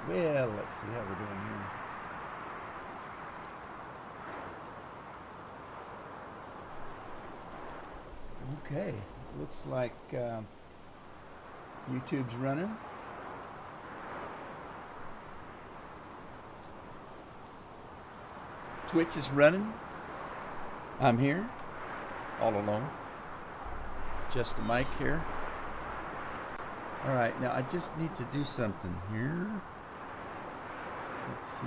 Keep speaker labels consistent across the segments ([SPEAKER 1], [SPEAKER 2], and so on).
[SPEAKER 1] Well, let's see how we're doing here. Okay, looks like YouTube's running. Twitch is running. I'm here, all alone. Just a mic here. All right, now I just need to do something here. Let's see.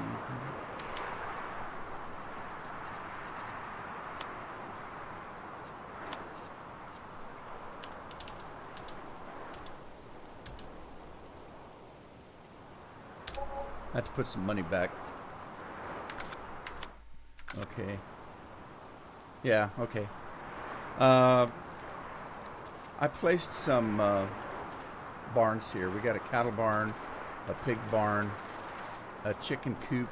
[SPEAKER 1] I have to put some money back. Okay. Yeah, okay. I placed some barns here. We got a cattle barn, a pig barn, a chicken coop,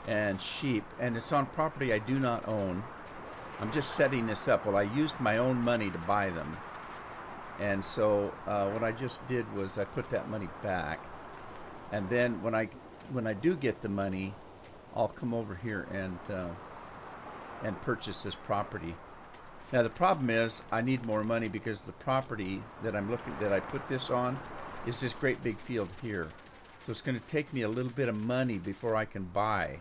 [SPEAKER 1] and sheep. And it's on property I do not own. I'm just setting this up. Well, I used my own money to buy them. And so what I just did was I put that money back. And then when I do get the money, I'll come over here and purchase this property. Now the problem is I need more money because the property that I put this on is this great big field here. So it's going to take me a little bit of money before I can buy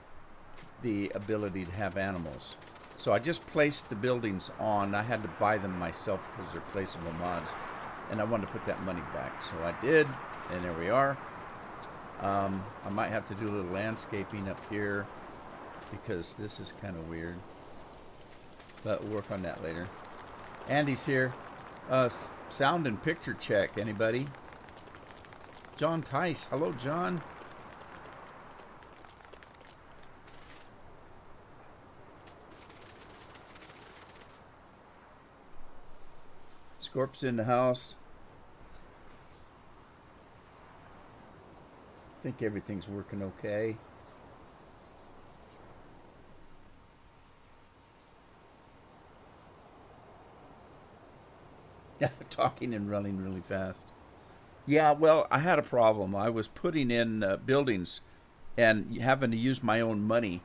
[SPEAKER 1] the ability to have animals. So I just placed the buildings on. I had to buy them myself because they're placeable mods, and I wanted to put that money back. So I did, and there we are. I might have to do a little landscaping up here because this is kind of weird. But we'll work on that later. Andy's here. Sound and picture check. Anybody? John Tice. Hello, John. Scorp's in the house. I think everything's working okay. Talking and running really fast. Yeah, well, I had a problem. I was putting in buildings and having to use my own money.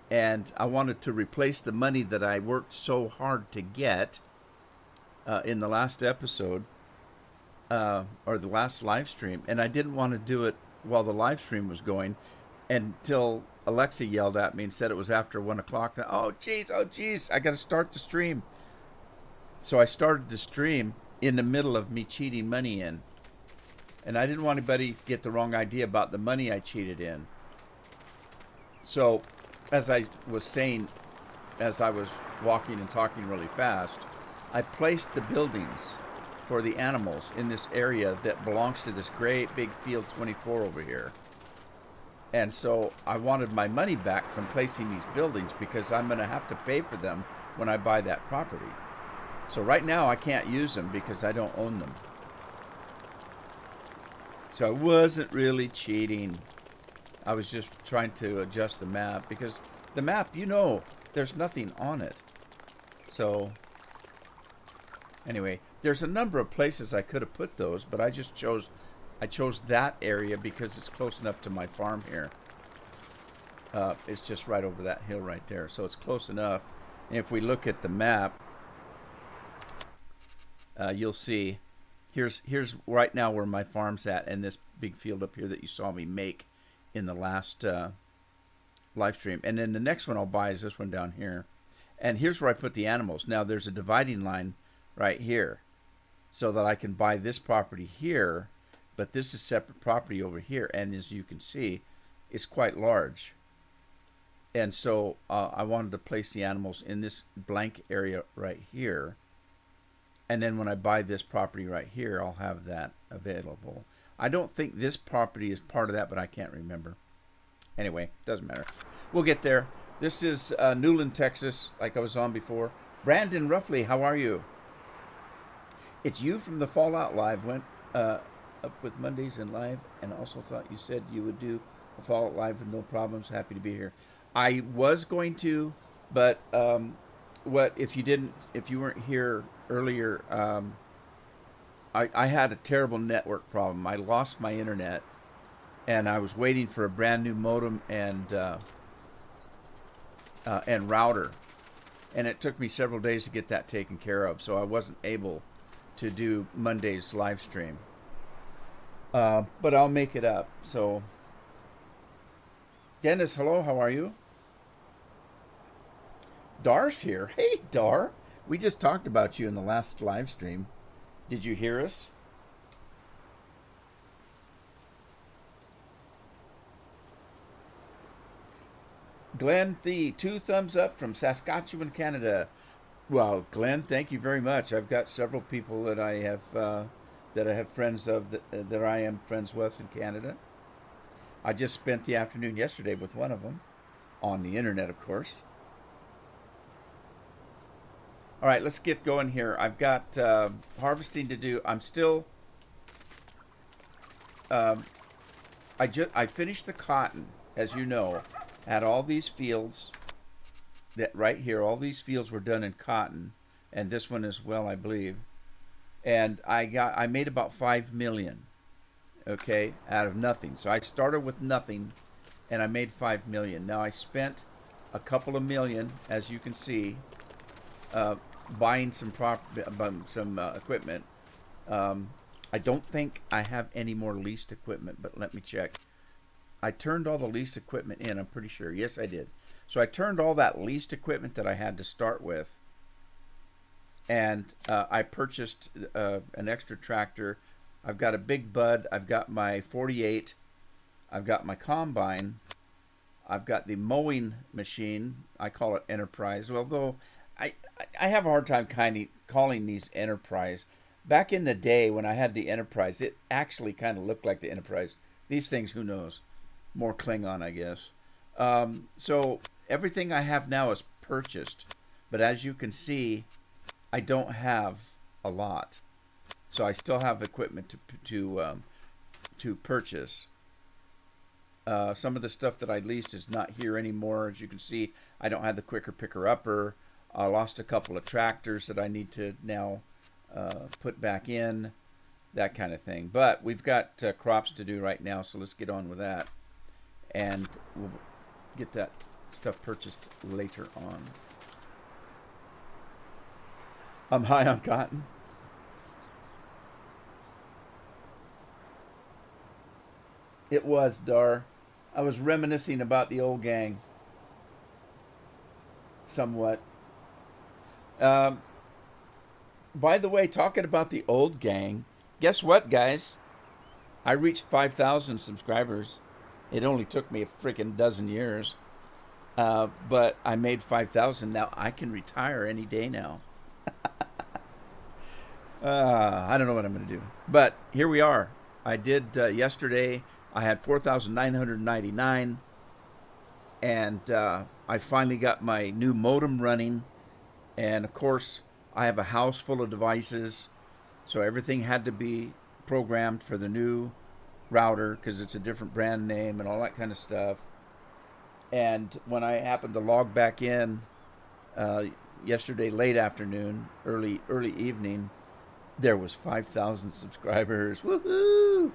[SPEAKER 1] And I wanted to replace the money that I worked so hard to get in the last episode or the last live stream. And I didn't want to do it while the live stream was going until Alexa yelled at me and said it was after 1 o'clock. Oh, geez, I got to start the stream. So I started the stream in the middle of me cheating money in. And I didn't want anybody to get the wrong idea about the money I cheated in. So, as I was saying, as I was walking and talking really fast, I placed the buildings for the animals in this area that belongs to this great big field 24 over here. And so I wanted my money back from placing these buildings because I'm going to have to pay for them when I buy that property. So right now I can't use them because I don't own them. So I wasn't really cheating. I was just trying to adjust the map because the map, there's nothing on it. So anyway, there's a number of places I could have put those, but I chose that area because it's close enough to my farm here. It's just right over that hill right there. So it's close enough. And if we look at the map, you'll see here's right now where my farm's at, and this big field up here that you saw me make in the last live stream. And then the next one I'll buy is this one down here. And here's where I put the animals. Now there's a dividing line right here so that I can buy this property here, but this is separate property over here, and as you can see, it's quite large. And so I wanted to place the animals in this blank area right here. And then when I buy this property right here, I'll have that available. I don't think this property is part of that, but I can't remember. Anyway, doesn't matter. We'll get there. This is Newlin, Texas, like I was on before. Brandon Ruffley, how are you? It's you from the Fallout Live. Went up with Mondays and live, and also thought you said you would do a Fallout Live with no problems. Happy to be here. I was going to, but if you weren't here earlier, I had a terrible network problem. I lost my internet, and I was waiting for a brand new modem and router, and it took me several days to get that taken care of, so I wasn't able to do Monday's live stream. But I'll make it up. So, Dennis, hello, how are you? Dar's here. Hey, Dar. We just talked about you in the last live stream. Did you hear us? Glenn Thee, 2 thumbs up from Saskatchewan, Canada. Well, Glenn, thank you very much. I've got several people that I have friends of that I am friends with in Canada. I just spent the afternoon yesterday with one of them, on the internet, of course. All right, let's get going here. I've got harvesting to do. I'm still. I finished the cotton, as you know. Had all these fields that right here, all these fields were done in cotton, and this one as well, I believe. And I made about 5 million, okay, out of nothing. So I started with nothing, and I made 5 million. Now I spent a couple of million, as you can see, buying some equipment. I don't think I have any more leased equipment, but let me check. I turned all the leased equipment in, I'm pretty sure. Yes, I did. So I turned all that leased equipment that I had to start with, and I purchased an extra tractor. I've got a big bud. I've got my 48. I've got my combine. I've got the mowing machine. I call it Enterprise, although I have a hard time calling these Enterprise. Back in the day when I had the Enterprise, it actually kind of looked like the Enterprise. These things, who knows? More Klingon, I guess. So everything I have now is purchased, but as you can see, I don't have a lot. So I still have equipment to purchase. Some of the stuff that I leased is not here anymore. As you can see, I don't have the quicker picker upper. I lost a couple of tractors that I need to now put back in, that kind of thing. But we've got crops to do right now, so let's get on with that. And we'll get that stuff purchased later on. I'm high on cotton. It was, Dar. I was reminiscing about the old gang. Somewhat. By the way, talking about the old gang, guess what, guys? I reached 5,000 subscribers. It only took me a freaking dozen years. But I made 5,000. Now I can retire any day now. I don't know what I'm going to do. But here we are. I did yesterday. I had 4,999. And I finally got my new modem running. And of course, I have a house full of devices. So everything had to be programmed for the new router because it's a different brand name and all that kind of stuff. And when I happened to log back in yesterday late afternoon, early evening, there was 5,000 subscribers. Woohoo!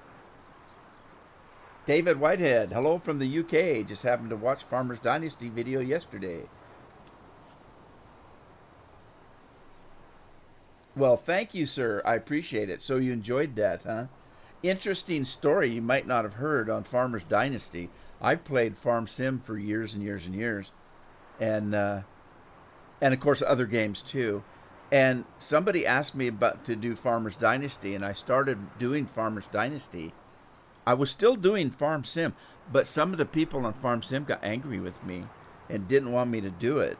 [SPEAKER 1] David Whitehead, hello from the UK. Just happened to watch Farmer's Dynasty video yesterday. Well, thank you, sir. I appreciate it. So you enjoyed that, huh? Interesting story you might not have heard on Farmer's Dynasty. I've played Farm Sim for years and years and years, and of course other games too. And somebody asked me to do Farmer's Dynasty, and I started doing Farmer's Dynasty. I was still doing Farm Sim, but some of the people on Farm Sim got angry with me and didn't want me to do it.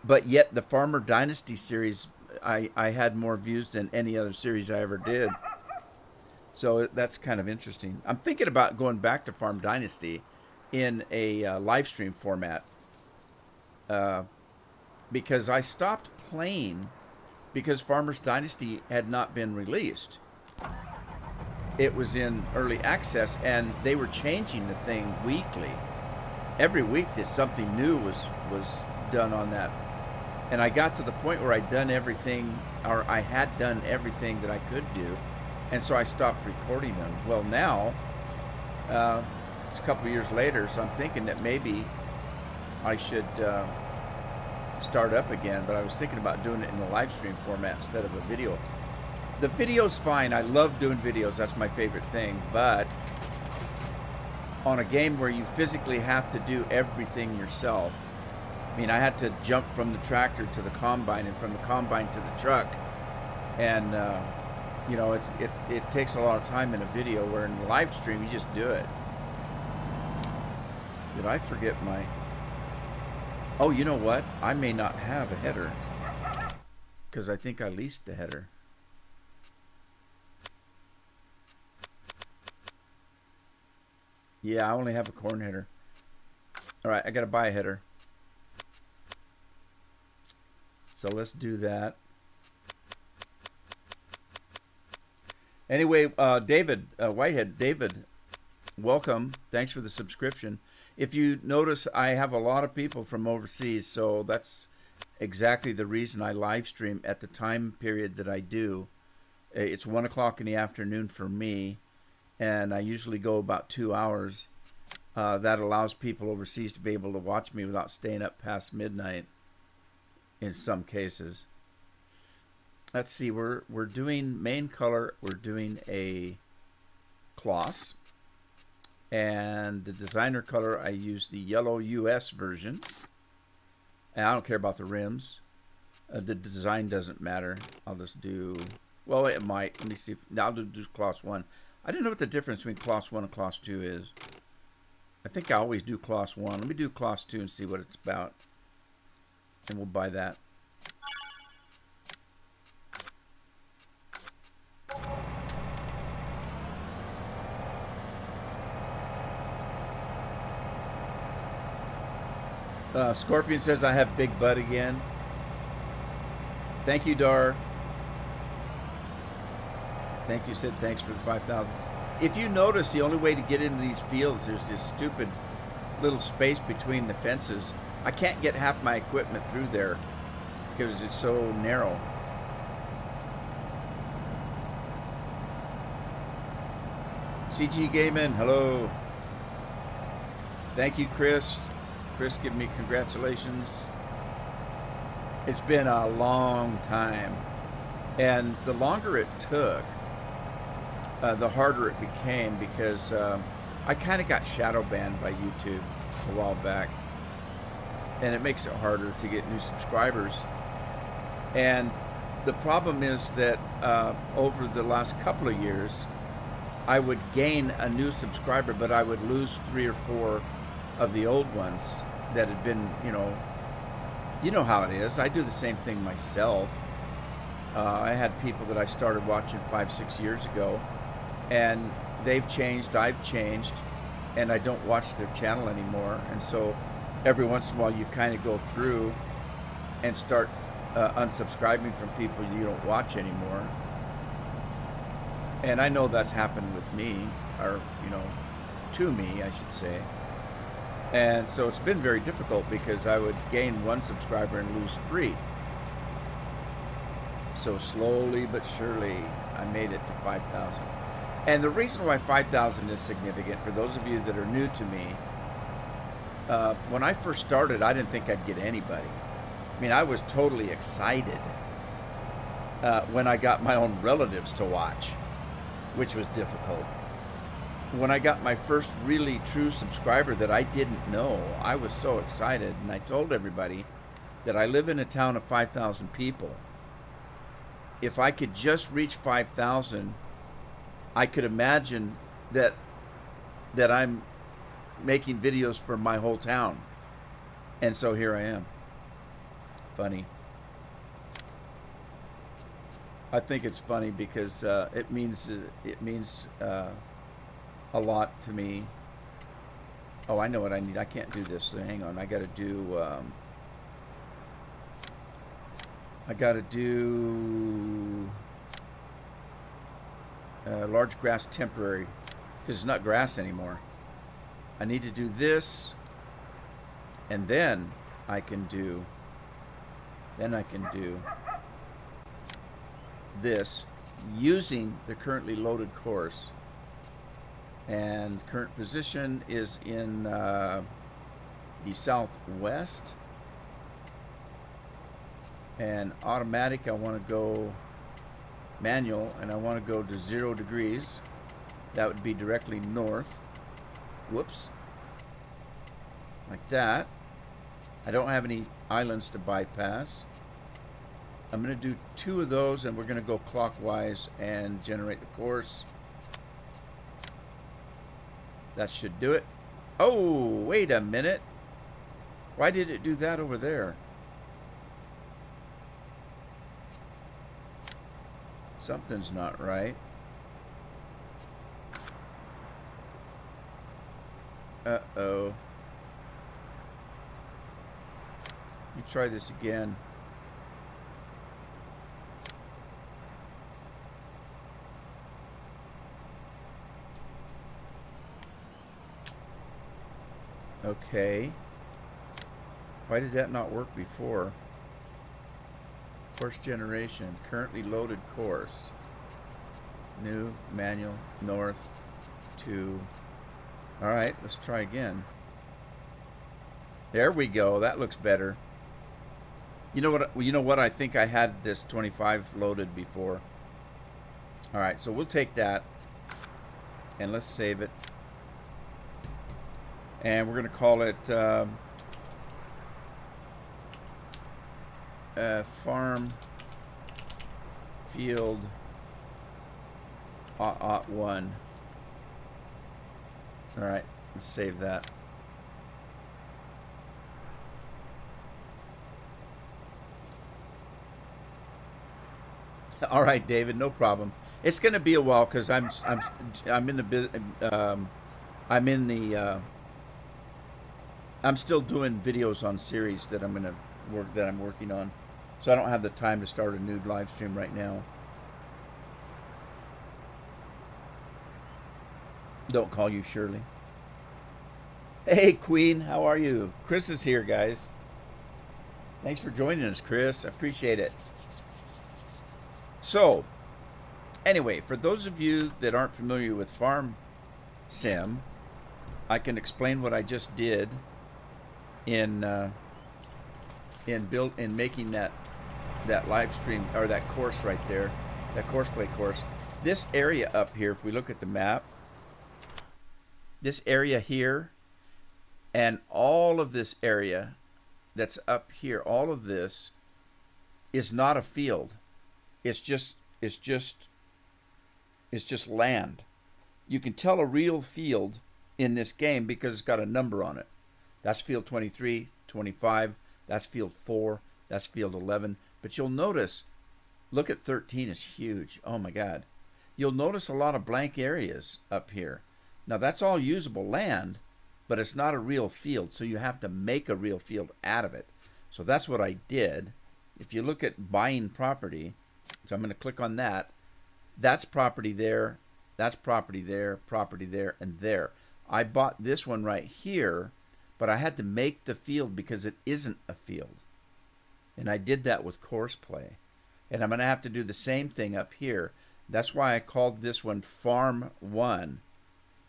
[SPEAKER 1] But yet the Farmer Dynasty series, I had more views than any other series I ever did. So that's kind of interesting. I'm thinking about going back to Farm Dynasty in a live stream format because I stopped playing because Farmer's Dynasty had not been released. It was in early access, and they were changing the thing weekly. Every week, something new was done on that. And I got to the point where I had done everything that I could do. And so I stopped recording them. Well, now, it's a couple of years later, so I'm thinking that maybe I should start up again, but I was thinking about doing it in the live stream format instead of a video. The video's fine. I love doing videos. That's my favorite thing. But on a game where you physically have to do everything yourself, I mean, I had to jump from the tractor to the combine and from the combine to the truck. And, you know, it takes a lot of time in a video, where in the live stream, you just do it. Did I forget my... Oh, you know what? I may not have a header, because I think I leased the header. Yeah, I only have a corn header. All right, I got to buy a header. So let's do that. Anyway, David, Whitehead, David, welcome. Thanks for the subscription. If you notice, I have a lot of people from overseas, so that's exactly the reason I live stream at the time period that I do. It's 1 o'clock in the afternoon for me, and I usually go about 2 hours. That allows people overseas to be able to watch me without staying up past midnight in some cases. Let's see, we're doing main color, we're doing a Kloss. And the designer color, I use the yellow US version. And I don't care about the rims. The design doesn't matter. I'll just do, well, it might. Let me see. Now I'll do Kloss 1. I don't know what the difference between Kloss 1 and Kloss 2 is. I think I always do Kloss 1. Let me do Kloss 2 and see what it's about. And we'll buy that. Scorpion says I have big butt again. Thank you, Dar. Thank you, Sid. Thanks for the 5,000. If you notice, the only way to get into these fields, there's this stupid little space between the fences. I can't get half my equipment through there because it's so narrow. CG Gaming, hello. Thank you, Chris. Chris, give me congratulations. It's been a long time. And the longer it took, the harder it became, because I kind of got shadow banned by YouTube a while back. And it makes it harder to get new subscribers. And the problem is that over the last couple of years, I would gain a new subscriber, but I would lose 3 or 4 of the old ones that had been, you know how it is. I do the same thing myself. I had people that I started watching 5-6 years ago, and they've changed, I've changed, and I don't watch their channel anymore. And so every once in a while you kind of go through and start unsubscribing from people you don't watch anymore. And I know that's happened with me, or, to me, I should say. And so it's been very difficult, because I would gain 1 subscriber and lose 3. So slowly but surely, I made it to 5,000. And the reason why 5,000 is significant, for those of you that are new to me, when I first started, I didn't think I'd get anybody. I mean, I was totally excited when I got my own relatives to watch, which was difficult. When I got my first really true subscriber that I didn't know, I was so excited, and I told everybody that I live in a town of 5,000 people. If I could just reach 5,000, I could imagine that I'm making videos for my whole town. And so here I am. Funny. I think it's funny because it means a lot to me. Oh, I know what I need. I can't do this. So hang on. I got to do large grass temporary, because it's not grass anymore. I need to do this, and then I can do this. using the currently loaded course. And current position is in the southwest. And automatic, I want to go manual, and I want to go to 0 degrees. That would be directly north. Whoops. Like that. I don't have any islands to bypass. I'm going to do 2 of those, and we're going to go clockwise and generate the course. That should do it. Oh, wait a minute. Why did it do that over there? Something's not right. Uh-oh. You try this again. Okay. Why did that not work before? Course generation. Currently loaded course. New, manual, north, to... Alright, let's try again. There we go. That looks better. You know what? I think I had this 25 loaded before. Alright, so we'll take that. And let's save it. And we're going to call it farm field 1. All right, let's save that. All right, David, no problem. It's going to be a while because I'm in the I'm still doing videos on series that I'm working on, so I don't have the time to start a new live stream right now. Don't call you Shirley. Hey, Queen, how are you? Chris is here, guys. Thanks for joining us, Chris. I appreciate it. So, anyway, for those of you that aren't familiar with Farm Sim, I can explain what I just did in making that live stream, or that course right there, that courseplay course. This area up here, if we look at the map, this area here and all of this area that's up here, all of this is not a field. It's just land. You can tell a real field in this game because it's got a number on it. That's field 23, 25, that's field 4, that's field 11. But you'll notice, look at 13 is huge. Oh my God. You'll notice a lot of blank areas up here. Now that's all usable land, but it's not a real field, so you have to make a real field out of it. So that's what I did. If you look at buying property, so I'm going to click on that. That's property there, that's property there, and there. I bought this one right here, but I had to make the field because it isn't a field. And I did that with Courseplay. And I'm going to have to do the same thing up here. That's why I called this one Farm 1,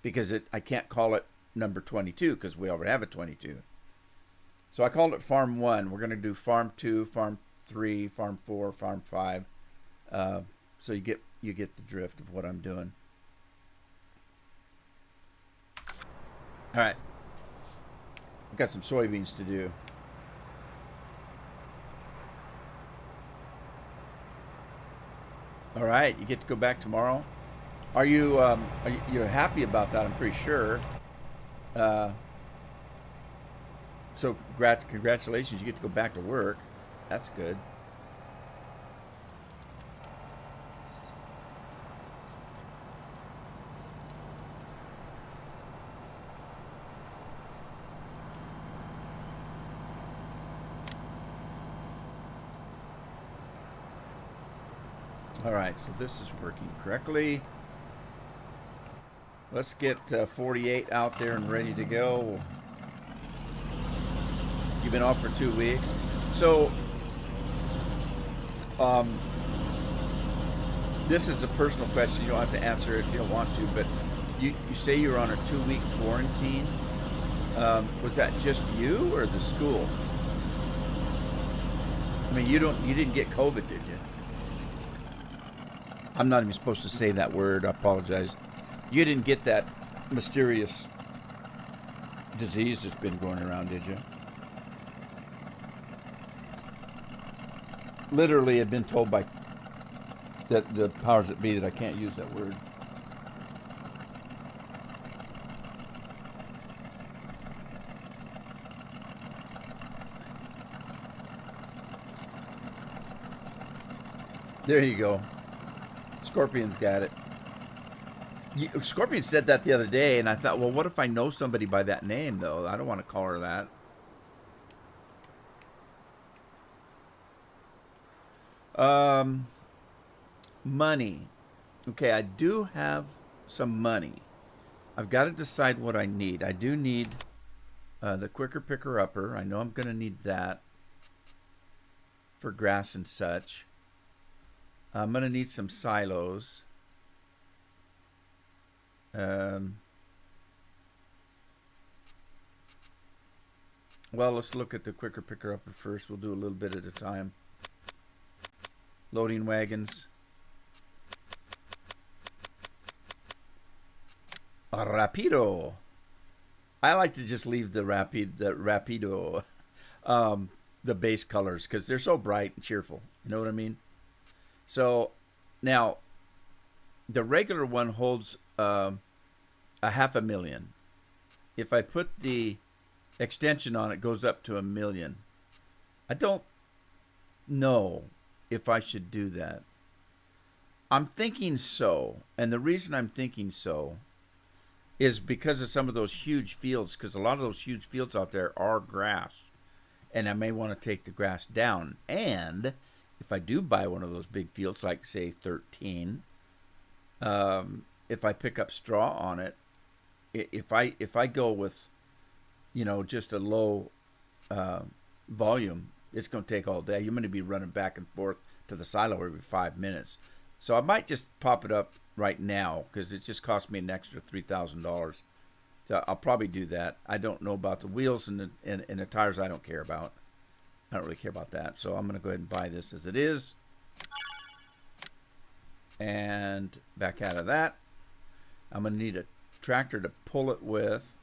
[SPEAKER 1] because I can't call it number 22 because we already have a 22. So I called it Farm 1. We're going to do Farm 2, Farm 3, Farm 4, Farm 5. So you get the drift of what I'm doing. All right. I've got some soybeans to do. All right, you get to go back tomorrow. Are you're happy about that? I'm pretty sure. So congratulations, you get to go back to work. That's good. All right, so this is working correctly. Let's get 48 out there and ready to go. You've been off for 2 weeks. So, This is a personal question. You don't have to answer if you don't want to, but you say you're on a 2-week quarantine. Was that just you or the school? I mean, you didn't get COVID, did you? I'm not even supposed to say that word. I apologize. You didn't get that mysterious disease that's been going around, did you? Literally, I've been told by the powers that be that I can't use that word. There you go. Scorpion's got it. Scorpion said that the other day, and I thought, well, what if I know somebody by that name, though? I don't want to call her that. Money. Okay, I do have some money. I've got to decide what I need. I do need the quicker picker upper. I know I'm going to need that for grass and such. I'm going to need some silos. Well, let's look at the quicker picker upper first. We'll do a little bit at a time. Loading wagons. Rapido. I like to just leave the Rapido, the base colors, because they're so bright and cheerful. You know what I mean? So now the regular one holds a 500,000. If I put the extension on, it goes up to 1 million. I don't know if I should do that. I'm thinking so, and the reason I'm thinking so is because of some of those huge fields, because a lot of those huge fields out there are grass, and I may want to take the grass down. And if I do buy one of those big fields, like say 13, if I pick up straw on it, if I go with, just a low volume, it's going to take all day. You're going to be running back and forth to the silo every 5 minutes. So I might just pop it up right now because it just cost me an extra $3,000. So I'll probably do that. I don't know about the wheels and the tires. I don't care about. I don't really care about that. So I'm going to go ahead and buy this as it is. And back out of that, I'm going to need a tractor to pull it with.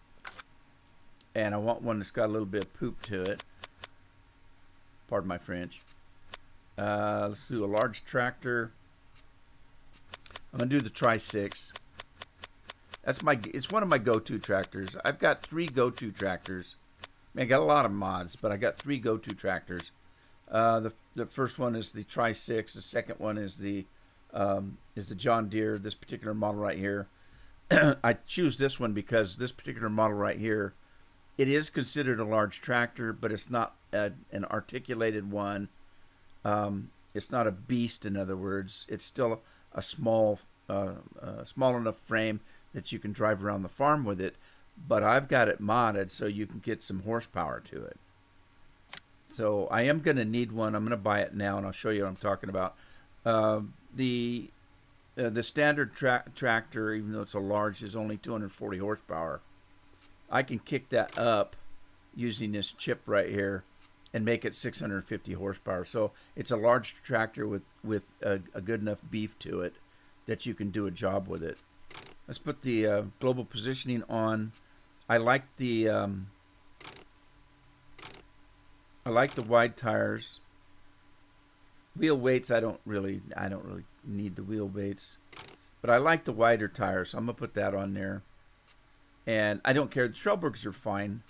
[SPEAKER 1] And I want one that's got a little bit of poop to it. Pardon my French. Let's do a large tractor. I'm going to do the Tri-6. It's one of my go-to tractors. I've got 3 go-to tractors. I got a lot of mods, but I got 3 go-to tractors. The first one is the Tri-6. The second one is the John Deere, this particular model right here. I choose this one because this particular model right here, it is considered a large tractor, but it's not an articulated one. It's not a beast, in other words. It's still a small enough frame that you can drive around the farm with it, but I've got it modded so you can get some horsepower to it. So I am going to need one. I'm going to buy it now, and I'll show you what I'm talking about. The standard tractor, even though it's a large, is only 240 horsepower. I can kick that up using this chip right here and make it 650 horsepower. So it's a large tractor with a good enough beef to it that you can do a job with it. Let's put the global positioning on. I like the wide tires. Wheel weights, I don't really need the wheel weights, but I like the wider tires, so I'm gonna put that on there. And I don't care. The Trailburgs are fine.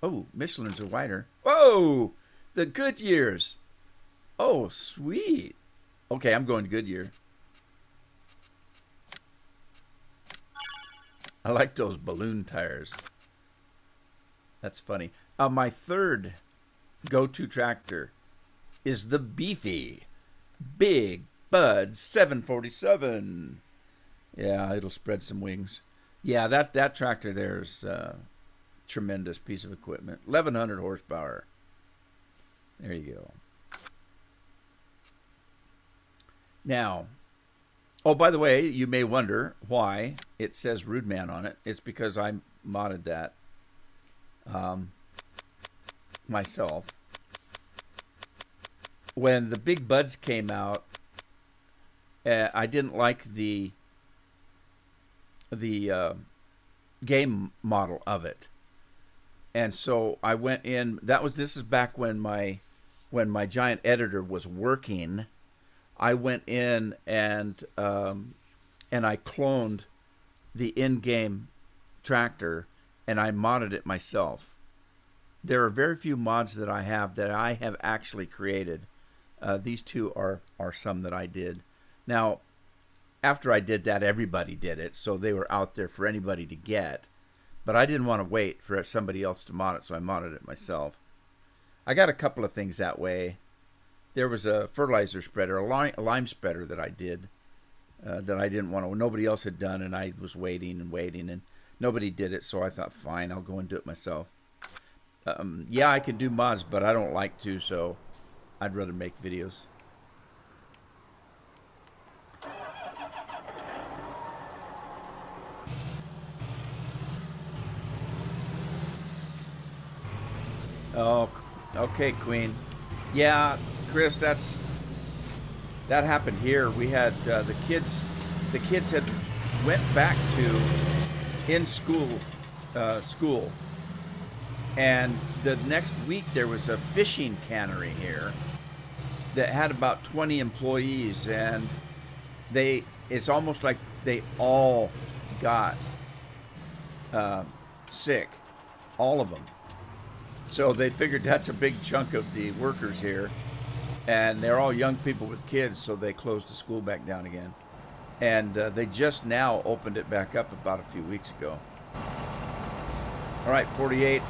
[SPEAKER 1] Oh, Michelin's are wider. Whoa, the Goodyears. Oh, sweet. Okay, I'm going Goodyear. I like those balloon tires. That's funny. My third go-to tractor is the beefy Big Bud 747. Yeah, it'll spread some wings. Yeah, that tractor there is tremendous piece of equipment. 1,100 horsepower. There you go. Now, oh, by the way, you may wonder why it says Rude Man on it. It's because I modded that myself. When the Big Buds came out, I didn't like the game model of it, and so I went in. This is back when my giant editor was working. I went in and I cloned the in-game tractor and I modded it myself. There are very few mods that I have actually created. These two are some that I did. Now, after I did that, everybody did it, so they were out there for anybody to get. But I didn't want to wait for somebody else to mod it, so I modded it myself. I got a couple of things that way. There was a fertilizer spreader, a lime spreader that I did that I didn't want to. Nobody else had done, and I was waiting, and nobody did it. So I thought, fine, I'll go and do it myself. Yeah, I can do mods, but I don't like to, so I'd rather make videos. Oh, okay, Queen. Yeah, Chris, that happened here. We had the kids had went back to in school, and the next week there was a fishing cannery here that had about 20 employees, and it's almost like they all got sick, all of them. So they figured that's a big chunk of the workers here, and they're all young people with kids, so they closed the school back down again. And they just now opened it back up about a few weeks ago. All right, 48.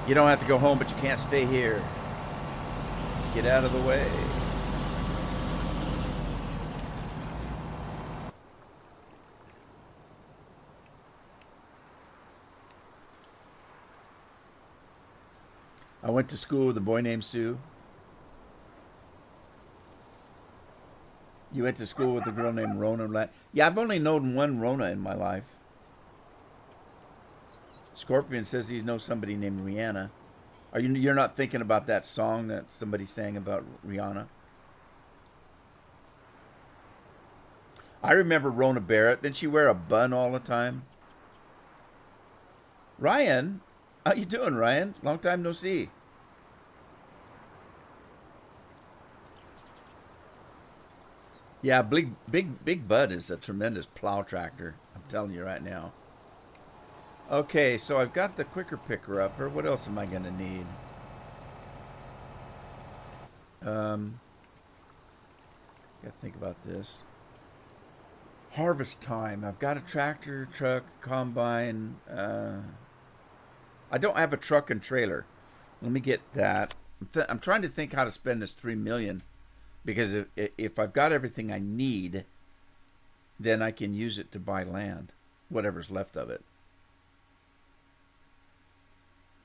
[SPEAKER 1] You don't have to go home, but you can't stay here. Get out of the way. I went to school with a boy named Sue. You went to school with a girl named Rona. Yeah, I've only known one Rona in my life. Scorpion says he knows somebody named Rihanna. You're not thinking about that song that somebody sang about Rihanna? I remember Rona Barrett. Didn't she wear a bun all the time? Ryan, how you doing, Ryan? Long time no see. Yeah, Big Bud is a tremendous plow tractor. I'm telling you right now. Okay, so I've got the quicker picker upper. What else am I going to need? Got to think about this. Harvest time. I've got a tractor, truck, combine. I don't have a truck and trailer. Let me get that. I'm trying to think how to spend this $3 million, because if I've got everything I need, then I can use it to buy land, whatever's left of it.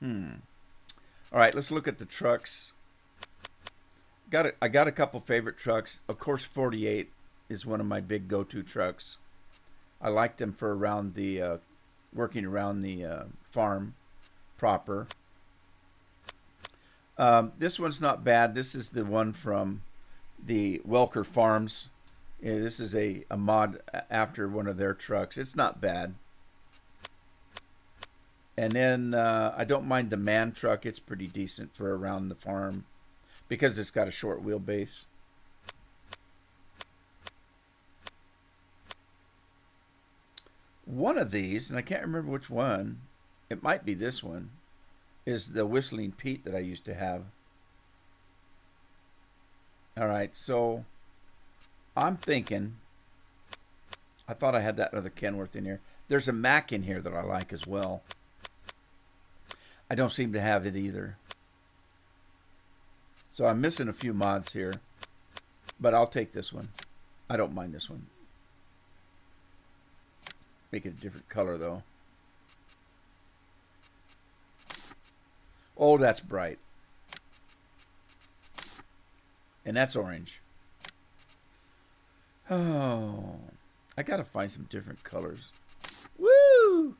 [SPEAKER 1] All right, let's look at the trucks. I got a couple favorite trucks. Of course, 48 is one of my big go-to trucks. I like them for around the working around the farm proper. This one's not bad. This is the one from the Welker Farms. Yeah, this is a mod after one of their trucks. It's not bad. And then I don't mind the man truck. It's pretty decent for around the farm because it's got a short wheelbase. One of these, and I can't remember which one, it might be this one, is the Whistling Pete that I used to have. All right, so I'm thinking, I thought I had that other Kenworth in here. There's a Mack in here that I like as well. I don't seem to have it either. So I'm missing a few mods here, but I'll take this one. I don't mind this one. Make it a different color though. Oh, that's bright. And that's orange. Oh, I gotta find some different colors. Woo!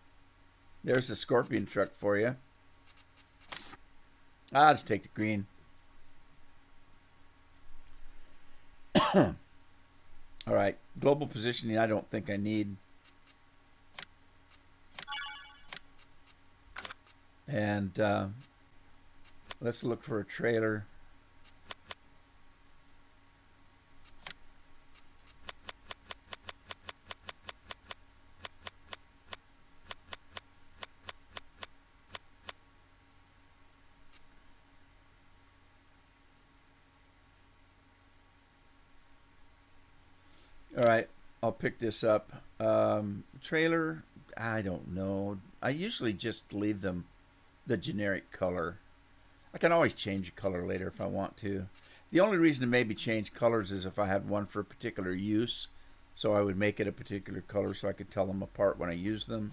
[SPEAKER 1] There's the scorpion truck for you. I'll just take the green. All right, global positioning I don't think I need. And let's look for a trailer. All right, I'll pick this up. Trailer, I don't know. I usually just leave them the generic color. I can always change the color later if I want to. The only reason to maybe change colors is if I had one for a particular use. So I would make it a particular color so I could tell them apart when I use them.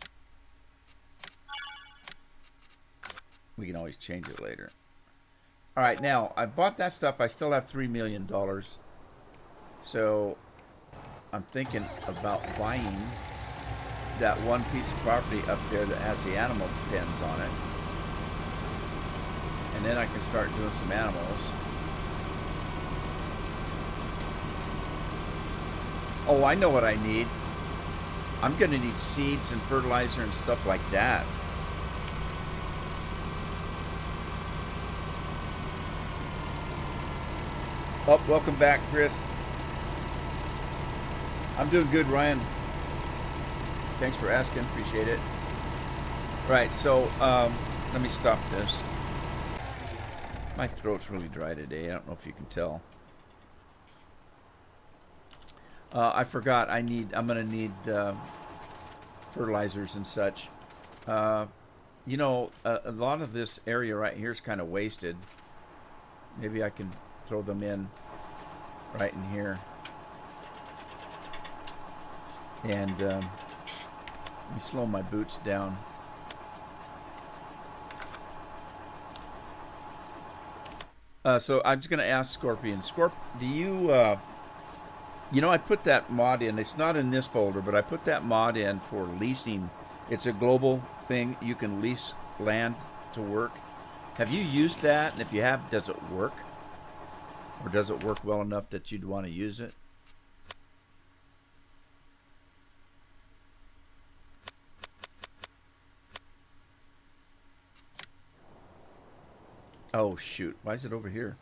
[SPEAKER 1] We can always change it later. All right, now I bought that stuff. I still have $3 million. So I'm thinking about buying that one piece of property up there that has the animal pens on it. And then I can start doing some animals. Oh, I know what I need. I'm going to need seeds and fertilizer and stuff like that. Oh, welcome back, Chris. I'm doing good, Ryan. Thanks for asking. Appreciate it. Right, so let me stop this. My throat's really dry today. I don't know if you can tell. I forgot. I'm gonna need fertilizers and such. You know, a lot of this area right here is kind of wasted. Maybe I can throw them in right in here. And let me slow my boots down. So I'm just going to ask Scorpion. Do you, you know, I put that mod in. It's not in this folder, but I put that mod in for leasing. It's a global thing. You can lease land to work. Have you used that? And if you have, does it work? Or does it work well enough that you'd want to use it? Oh, shoot. Why is it over here?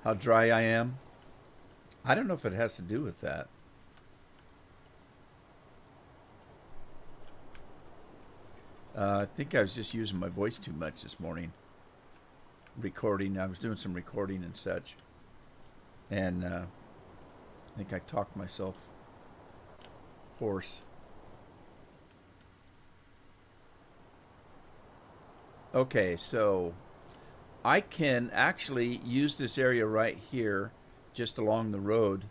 [SPEAKER 1] How dry I am? I don't know if it has to do with that. I think I was just using my voice too much this morning. Recording. I was doing some recording and such. And I think I talked myself hoarse. Okay, so I can actually use this area right here, just along the road,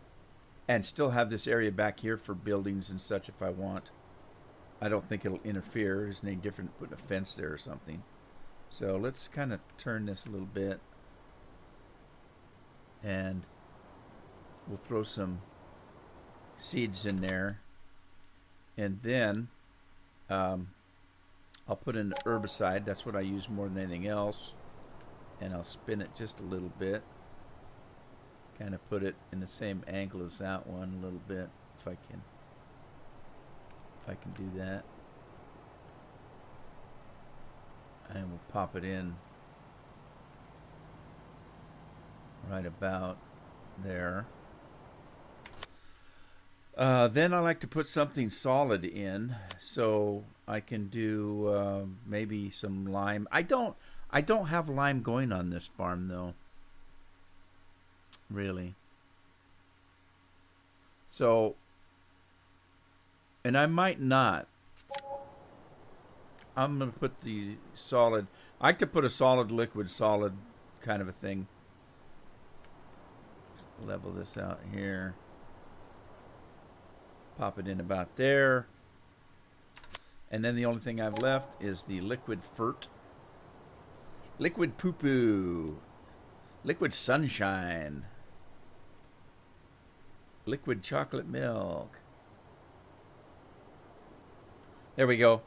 [SPEAKER 1] and still have this area back here for buildings and such if I want. I don't think it'll interfere. There's any different putting a fence there or something. So let's kind of turn this a little bit. And we'll throw some seeds in there. And then I'll put in the herbicide. That's what I use more than anything else. And I'll spin it just a little bit. Kind of put it in the same angle as that one a little bit, if I can do that. And we'll pop it in right about there. Then I like to put something solid in, so I can do maybe some lime. I don't have lime going on this farm though. Really. So, and I might not. I'm going to put the solid. I like to put a solid, liquid, solid kind of a thing. Level this out here. Pop it in about there. And then the only thing I've left is the liquid fert. Liquid poo-poo. Liquid sunshine. Liquid chocolate milk. There we go.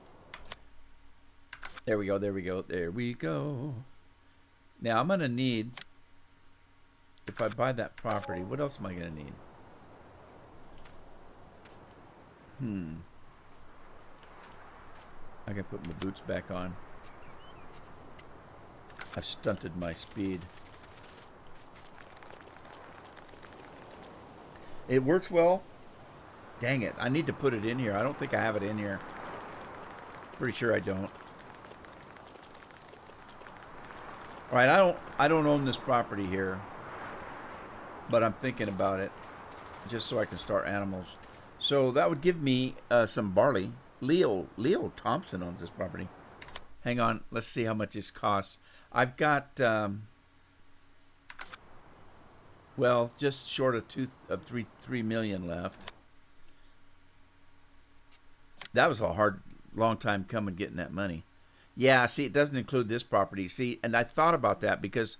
[SPEAKER 1] There we go, there we go, there we go. Now I'm gonna need, if I buy that property, what else am I gonna need? I gotta put my boots back on. I've stunted my speed. It works well. Dang it, I need to put it in here. I don't think I have it in here. Pretty sure I don't. All right, I don't own this property here, but I'm thinking about it just so I can start animals. So that would give me some barley. Leo Thompson owns this property. Hang on, let's see how much this costs. I've got well, just short of 3 million left. That was a long time coming getting that money. Yeah, see, it doesn't include this property. See, and I thought about that because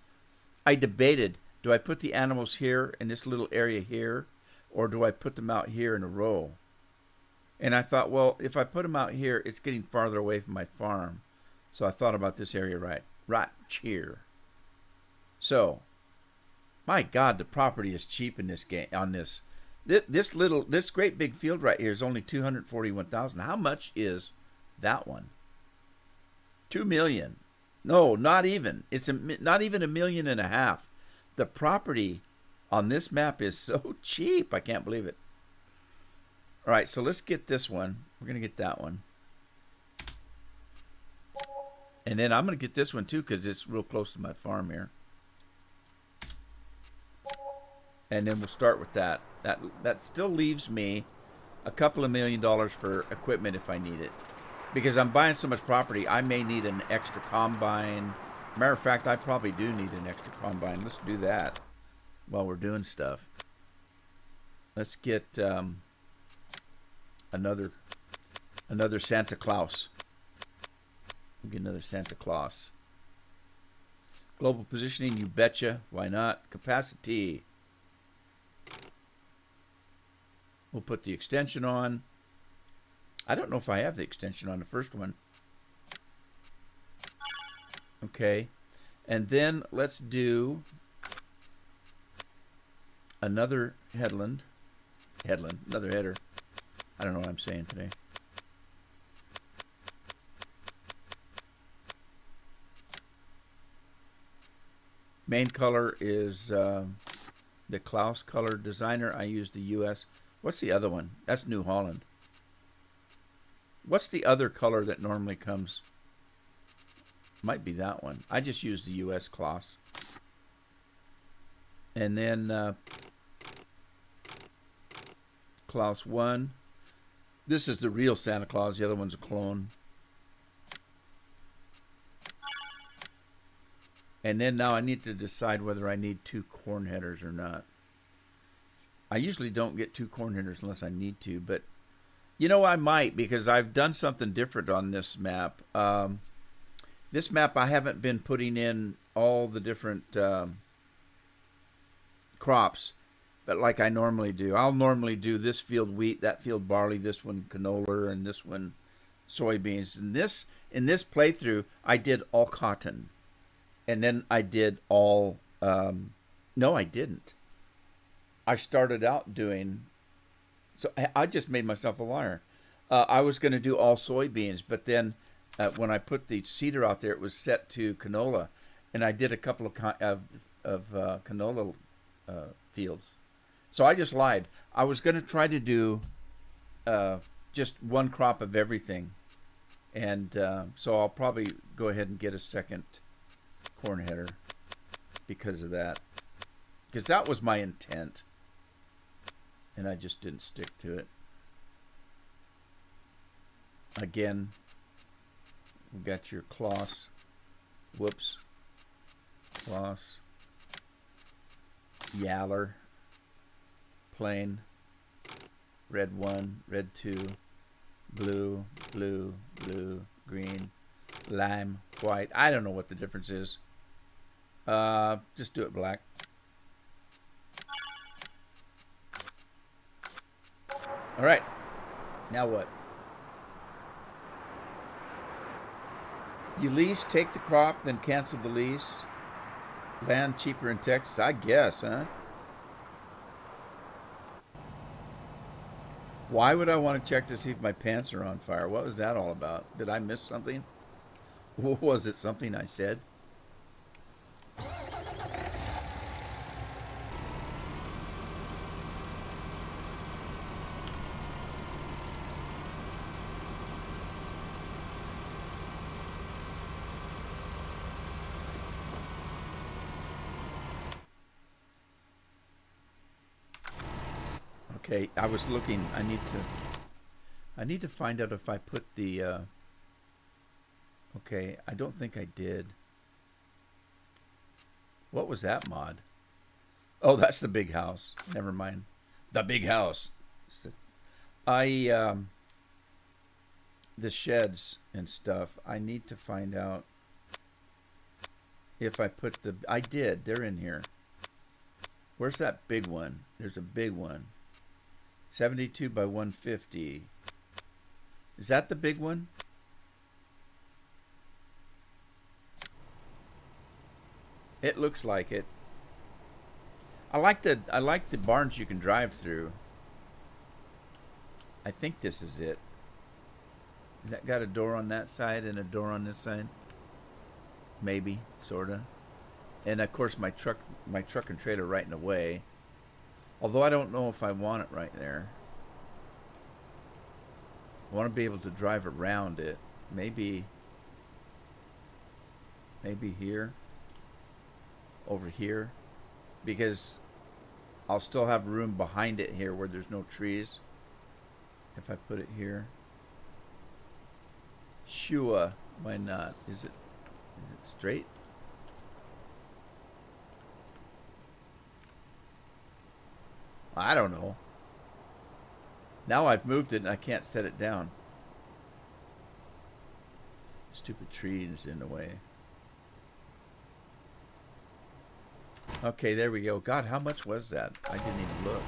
[SPEAKER 1] I debated, do I put the animals here in this little area here, or do I put them out here in a row? And I thought, well, if I put them out here, it's getting farther away from my farm. So I thought about this area right here. So, my God, the property is cheap in this game. On this great big field right here is only $241,000. How much is that one? 2 million. No, not even. It's not even $1.5 million. The property on this map is so cheap. I can't believe it. All right, so let's get this one. We're going to get that one. And then I'm going to get this one too because it's real close to my farm here. And then we'll start with that. That still leaves me a couple of $1 million for equipment if I need it. Because I'm buying so much property, I may need an extra combine. Matter of fact, I probably do need an extra combine. Let's do that while we're doing stuff. Let's get another Santa Claus. We'll get another Santa Claus. Global positioning, you betcha. Why not? Capacity. We'll put the extension on. I don't know if I have the extension on the first one. Okay. And then let's do another headland. Another header. I don't know what I'm saying today. Main color is the Klaus color designer. I use the US. What's the other one? That's New Holland. What's the other color that normally comes? Might be that one. I just use the US Klaus. And then Klaus 1. This is the real Santa Claus. The other one's a clone. And then now I need to decide whether I need 2 corn headers or not. I usually don't get 2 corn headers unless I need to, but you know, I might because I've done something different on this map. This map, I haven't been putting in all the different crops, but like I normally do. I'll normally do this field wheat, that field barley, this one canola, and this one soybeans. And in this playthrough, I did all cotton. And then I did all, no, I didn't. I started out doing, so I just made myself a liar. I was going to do all soybeans, but then when I put the cedar out there, it was set to canola. And I did a couple of canola fields. So I just lied. I was going to try to do just one crop of everything. And so I'll probably go ahead and get a second corn header because of that. Because that was my intent. And I just didn't stick to it. Again, we got your Klaus. Whoops. Klaus. Yaller. Plain. Red 1, red 2, blue, blue, blue, green, lime, white. I don't know what the difference is. Just do it black. All right. Now what? You lease, take the crop, then cancel the lease. Land cheaper in Texas, I guess, huh? Why would I want to check to see if my pants are on fire? What was that all about? Did I miss something? Was it something I said? Okay, I was looking. I need to find out if I put the okay, I don't think I did. What was that mod? Oh, that's the big house. Never mind. The big house. The sheds and stuff. I need to find out if I put the I did. They're in here. Where's that big one? There's a big one. 72 by 150. Is that the big one? It looks like it. I like the barns you can drive through. I think this is it. Has that got a door on that side and a door on this side? Maybe, sorta. And of course my truck and trailer right in the way. Although I don't know if I want it right there. I want to be able to drive around it. Maybe here. Over here. Because I'll still have room behind it here where there's no trees. If I put it here. Sure, why not? Is it straight? I don't know. Now I've moved it and I can't set it down. Stupid trees in the way. Okay, there we go. God, how much was that? I didn't even look.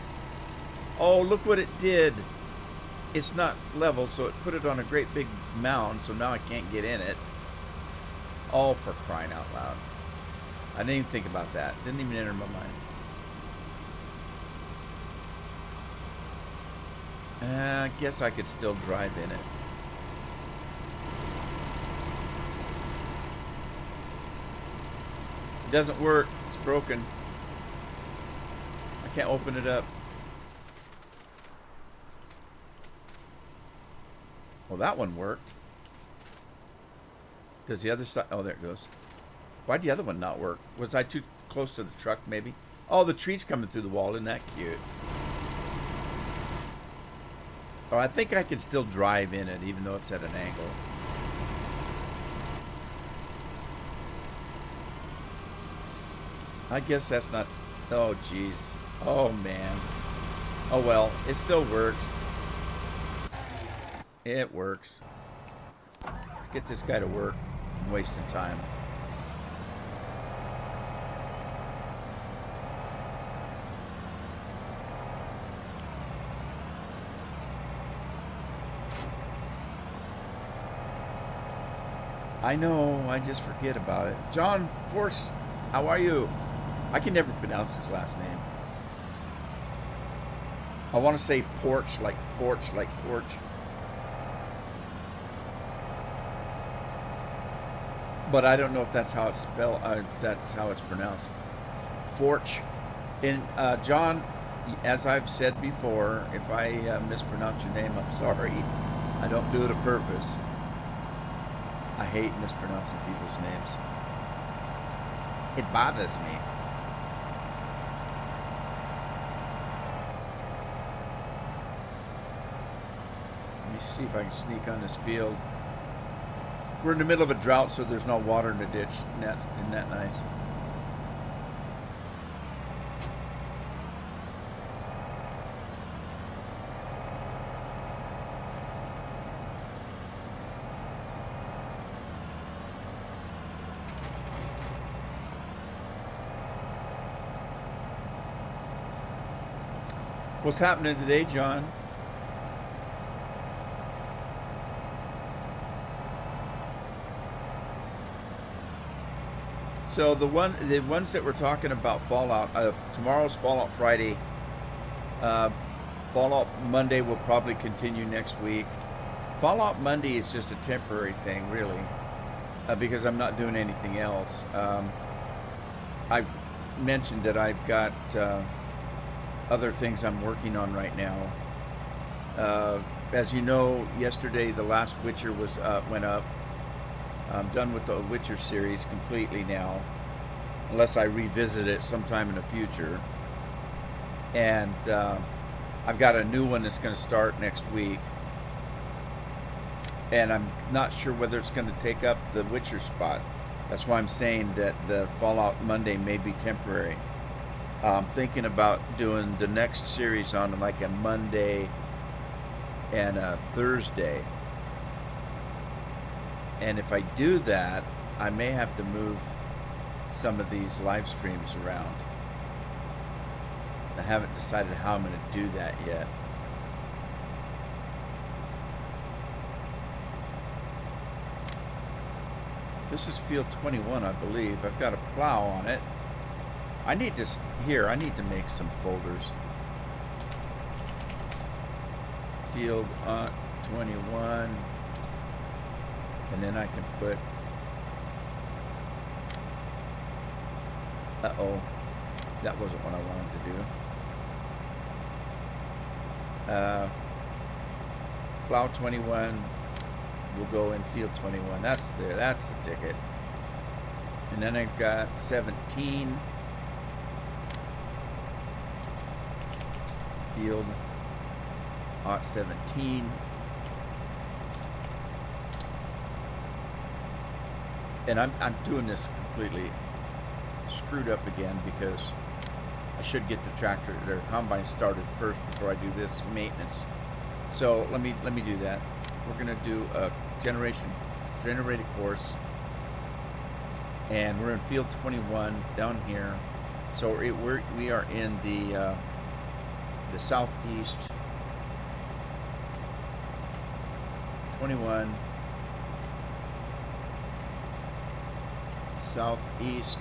[SPEAKER 1] Oh, look what it did. It's not level, so it put it on a great big mound, so now I can't get in it. Oh, for crying out loud. I didn't even think about that. Didn't even enter my mind. I guess I could still drive in it. It doesn't work. It's broken. I can't open it up. Well, that one worked. Does the other side... Oh, there it goes. Why'd the other one not work? Was I too close to the truck, maybe? Oh, the tree's coming through the wall. Isn't that cute? Oh, I think I can still drive in it, even though it's at an angle. I guess that's not... Oh, jeez. Oh, man. Oh, well. It still works. It works. Let's get this guy to work. I'm wasting time. I know, I just forget about it. John Force, how are you? I can never pronounce his last name. I want to say porch, like porch, like porch. But I don't know if that's how it's spelled, if that's how it's pronounced. Forch. And John, as I've said before, if I mispronounce your name, I'm sorry. I don't do it on purpose. I hate mispronouncing people's names. It bothers me. Let me see if I can sneak on this field. We're in the middle of a drought, so there's no water in the ditch. Isn't that nice? What's happening today, John? So the ones that we're talking about Fallout, tomorrow's Fallout Friday. Fallout Monday will probably continue next week. Fallout Monday is just a temporary thing, really, because I'm not doing anything else. I've mentioned that I've got other things I'm working on right now. As you know, yesterday the last Witcher went up. I'm done with the Witcher series completely now, unless I revisit it sometime in the future. And I've got a new one that's going to start next week. And I'm not sure whether it's going to take up the Witcher spot. That's why I'm saying that the Fallout Monday may be temporary. I'm thinking about doing the next series on like a Monday and a Thursday. And if I do that, I may have to move some of these live streams around. I haven't decided how I'm going to do that yet. This is field 21, I believe. I've got a plow on it. I need to make some folders. Field 21. And then I can put... Uh-oh. That wasn't what I wanted to do. Plow 21 will go in field 21. That's the ticket. And then I've got 17. Field 17. And I'm doing this completely screwed up again because I should get the tractor or combine started first before I do this maintenance. So let me do that. We're gonna do a generated course, and we're in field 21 down here. So we are in the southeast 21 southeast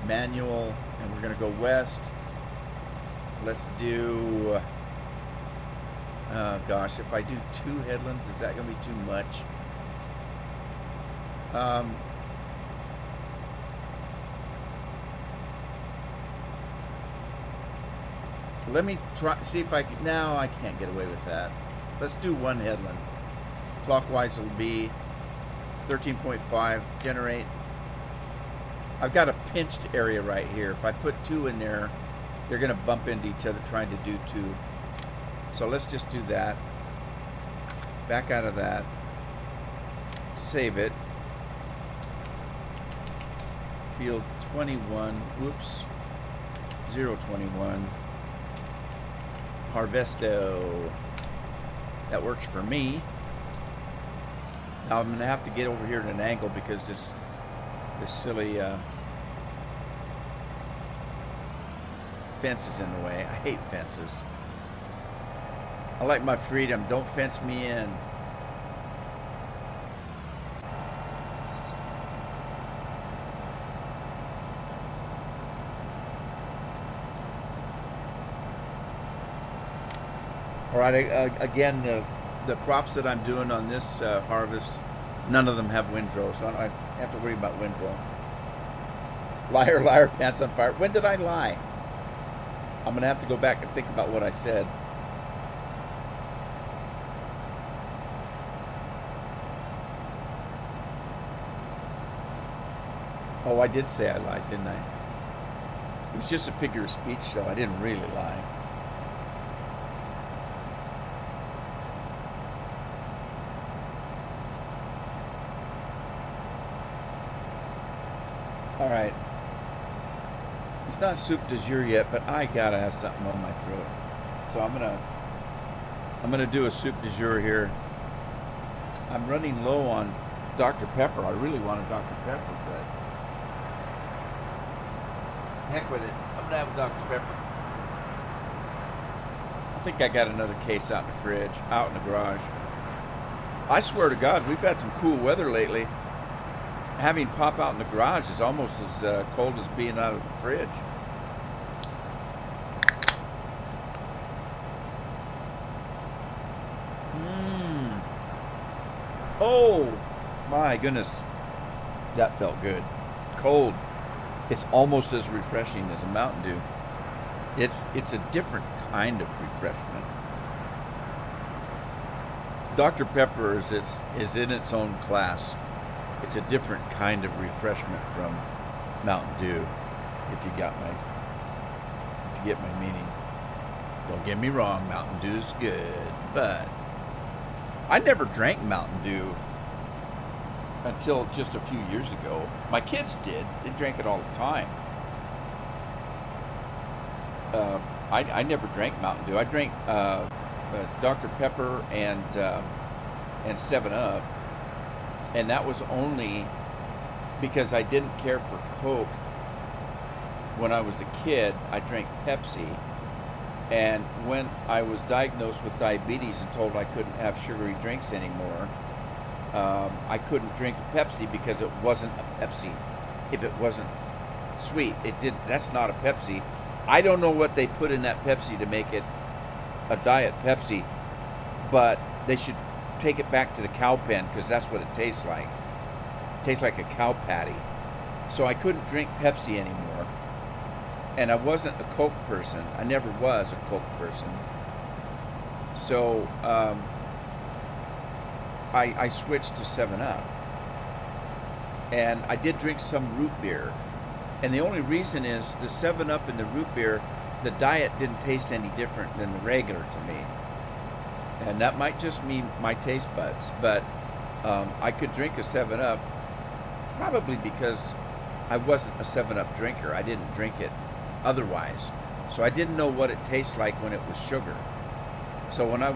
[SPEAKER 1] manual, and we're gonna go west. Let's do gosh, if I do 2 headlands, is that gonna be too much? Let me see if I can. No, I can't get away with that. Let's do 1 headland. Clockwise will be 13.5. Generate. I've got a pinched area right here. If I put 2 in there, they're going to bump into each other trying to do 2. So let's just do that. Back out of that. Save it. Field 21. Whoops. 021. Harvesto. That works for me. Now I'm going to have to get over here at an angle because this silly fence is in the way. I hate fences. I like my freedom. Don't fence me in. All right, again, the crops that I'm doing on this harvest, none of them have windrow, so I don't have to worry about windrow. Liar, liar, pants on fire. When did I lie? I'm going to have to go back and think about what I said. Oh, I did say I lied, didn't I? It was just a figure of speech, so I didn't really lie. All right. It's not soup du jour yet, but I gotta have something on my throat. So I'm gonna do a soup du jour here. I'm running low on Dr. Pepper. I really wanted Dr. Pepper, but heck with it. I'm gonna have a Dr. Pepper. think I got another case out in the fridge, out in the garage. I swear to God, we've had some cool weather lately. Having pop out in the garage is almost as cold as being out of the fridge. Oh my goodness, that felt good. Cold. It's almost as refreshing as a Mountain Dew. It's a different kind of refreshment. Dr. Pepper is in its own class. It's a different kind of refreshment from Mountain Dew. If you get my meaning. Don't get me wrong, Mountain Dew's good, but I never drank Mountain Dew until just a few years ago. My kids did. They drank it all the time. I never drank Mountain Dew. I drank Dr. Pepper and 7-Up, and that was only because I didn't care for Coke. When I was a kid, I drank Pepsi, and when I was diagnosed with diabetes and told I couldn't have sugary drinks anymore, I couldn't drink a Pepsi because it wasn't a Pepsi. If it wasn't sweet, that's not a Pepsi. I don't know what they put in that Pepsi to make it a diet Pepsi, but they should take it back to the cow pen, because that's what it tastes like. It tastes like a cow patty. So I couldn't drink Pepsi anymore. And I wasn't a Coke person. I never was a Coke person. So I switched to 7-Up. And I did drink some root beer. And the only reason is the 7-Up and the root beer, the diet didn't taste any different than the regular to me. And that might just be my taste buds, but I could drink a 7-Up probably because I wasn't a 7-Up drinker. I didn't drink it otherwise. So I didn't know what it tastes like when it was sugar. So when I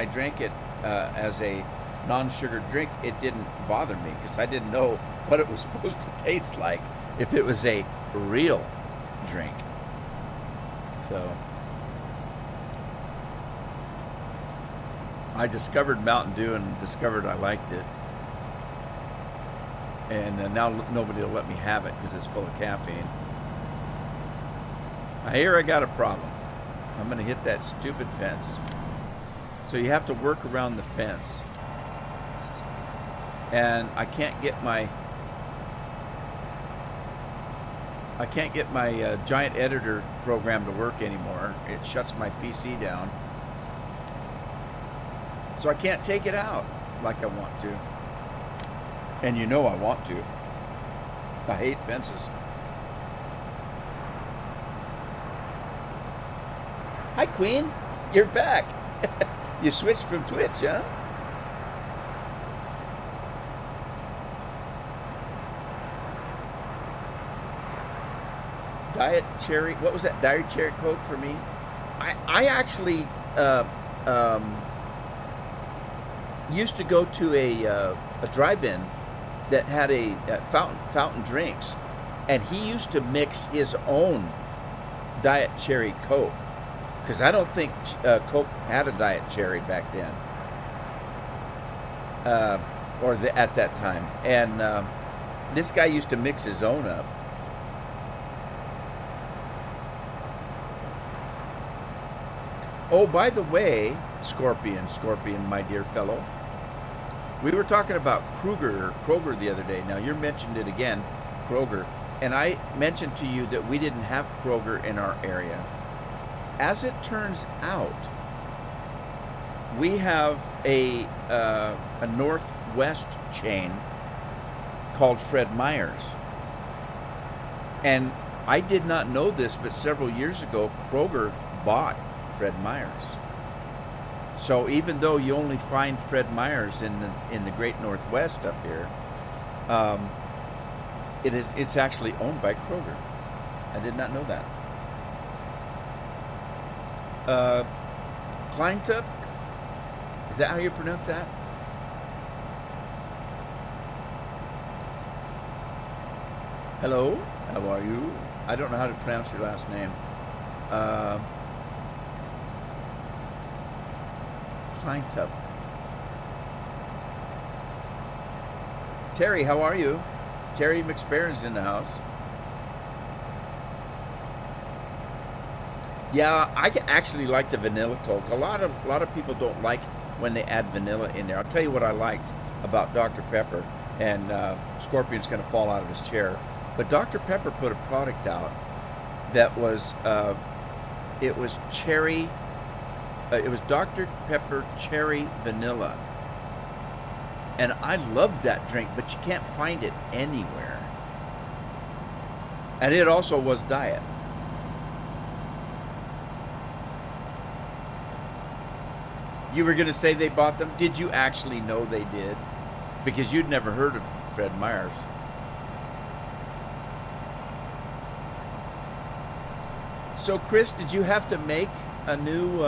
[SPEAKER 1] drank it as a non-sugar drink, it didn't bother me because I didn't know what it was supposed to taste like if it was a real drink. So I discovered Mountain Dew and discovered I liked it. And now nobody will let me have it because it's full of caffeine. I hear I got a problem. I'm going to hit that stupid fence. So you have to work around the fence. And I can't get my giant editor program to work anymore. It shuts my PC down. So I can't take it out like I want to. And you know I want to. I hate fences. Hi, Queen. You're back. You switched from Twitch, huh? Diet cherry. What was that? Diet cherry Coke for me. I actually used to go to a drive-in that had a fountain drinks, and he used to mix his own Diet Cherry Coke, because I don't think Coke had a Diet Cherry back then, at that time. And this guy used to mix his own up. Oh, by the way, Scorpion, my dear fellow, we were talking about Kroger the other day. Now, you mentioned it again, Kroger. And I mentioned to you that we didn't have Kroger in our area. As it turns out, we have a Northwest chain called Fred Meyer's. And I did not know this, but several years ago, Kroger bought Fred Meyer's. So even though you only find Fred Meyer's in the Great Northwest up here, it's actually owned by Kroger. I did not know that. Kleintup? Is that how you pronounce that? Hello, how are you? I don't know how to pronounce your last name. Klein tub. Terry, how are you? Terry McSparron's in the house. Yeah, I actually like the vanilla Coke. A lot of people don't like when they add vanilla in there. I'll tell you what I liked about Dr. Pepper, and Scorpion's going to fall out of his chair. But Dr. Pepper put a product out that was, it was cherry, it was Dr. Pepper Cherry Vanilla. And I loved that drink, but you can't find it anywhere. And it also was diet. You were going to say they bought them? Did you actually know they did? Because you'd never heard of Fred Meyer's. So, Chris, did you have to make a new...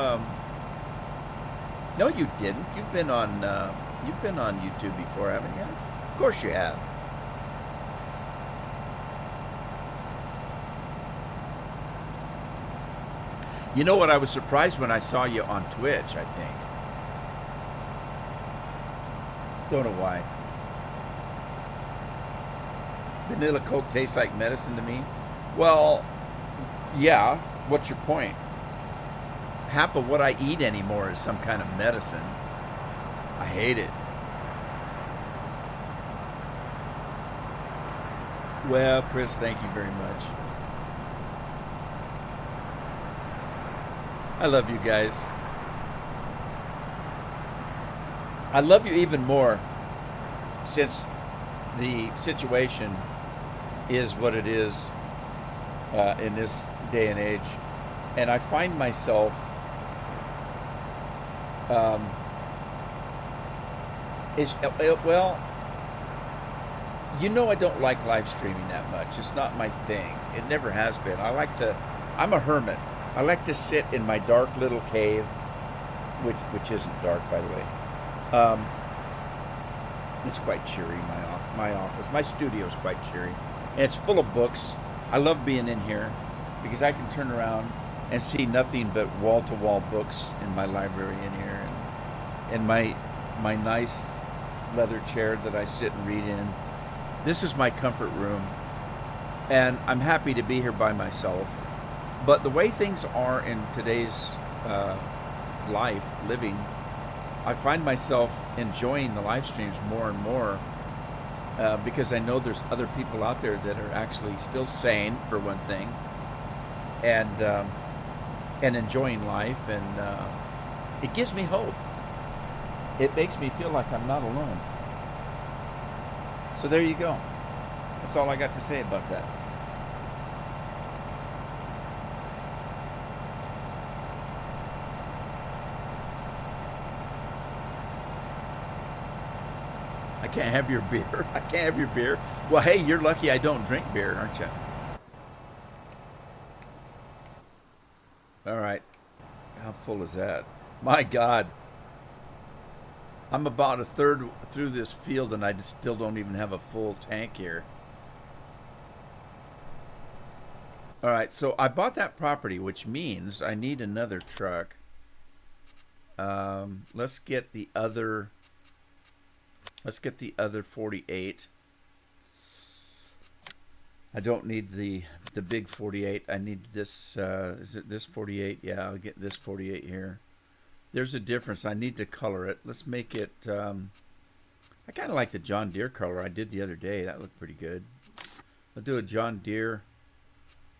[SPEAKER 1] No, you didn't. You've been on YouTube before, haven't you? Of course you have. You know what? I was surprised when I saw you on Twitch, I think. Don't know why. Vanilla Coke tastes like medicine to me. Well, yeah. What's your point? Half of what I eat anymore is some kind of medicine. I hate it. Well, Chris, thank you very much. I love you guys. I love you even more since the situation is what it is in this day and age. And I find myself well, you know, I don't like live streaming that much. It's not my thing. It never has been. I'm a hermit. I like to sit in my dark little cave, which isn't dark, by the way. It's quite cheery, my office. My studio's quite cheery. And it's full of books. I love being in here because I can turn around and see nothing but wall-to-wall books in my library in here. And my nice leather chair that I sit and read in. This is my comfort room. And I'm happy to be here by myself. But the way things are in today's living, I find myself enjoying the live streams more and more because I know there's other people out there that are actually still sane, for one thing, and enjoying life, and it gives me hope. It makes me feel like I'm not alone. So there you go. That's all I got to say about that. I can't have your beer. I can't have your beer. Well, hey, you're lucky I don't drink beer, aren't you? All right. How full is that? My God. I'm about a third through this field and I still don't even have a full tank here. All right, so I bought that property, which means I need another truck. Let's get the other 48. I don't need the big 48. I need this. Is it this 48? Yeah, I'll get this 48 here. There's a difference. I need to color it. Let's make it. I kind of like the John Deere color I did the other day. That looked pretty good. I'll do a John Deere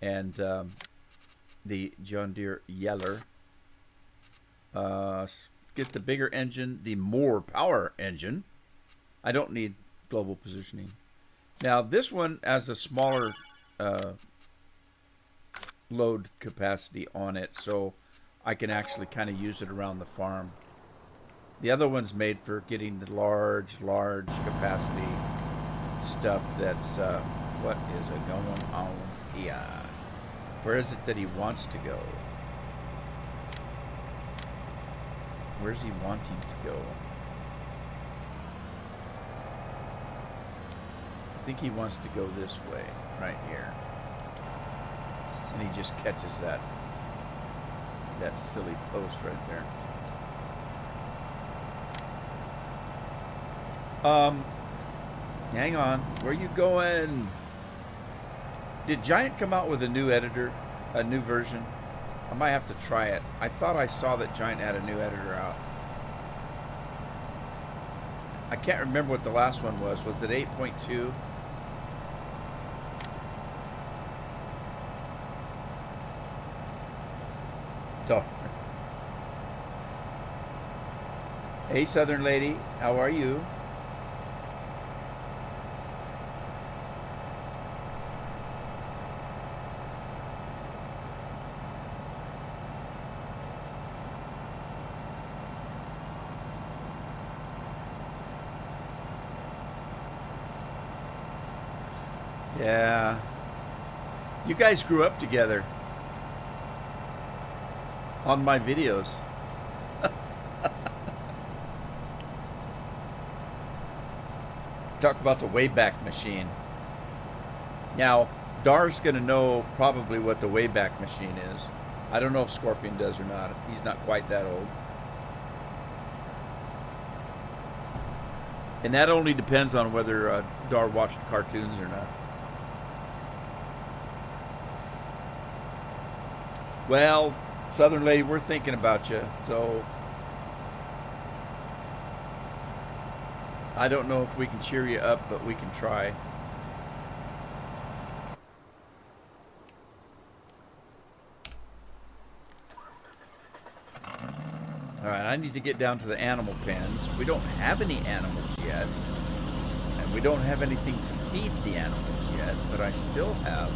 [SPEAKER 1] and the John Deere Yeller. Get the bigger engine, the more power engine. I don't need global positioning. Now this one has a smaller load capacity on it, so I can actually kind of use it around the farm. The other one's made for getting the large capacity stuff that's, what is it going on here? Where is it that he wants to go? Where's he wanting to go? I think he wants to go this way, right here. And he just catches that silly post right there. Um, hang on. Where are you going? Did Giant come out with a new editor? A new version? I might have to try it. I thought I saw that Giant had a new editor out. I can't remember what the last one was. Was it 8.2? So, hey, Southern Lady, how are you? Yeah. You guys grew up together on my videos. Talk about the Wayback Machine. Now, Dar's going to know probably what the Wayback Machine is. I don't know if Scorpion does or not. He's not quite that old. And that only depends on whether Dar watched the cartoons or not. Well, Southern Lady, we're thinking about you. So I don't know if we can cheer you up, but we can try. All right, I need to get down to the animal pens. We don't have any animals yet. And we don't have anything to feed the animals yet, but I still have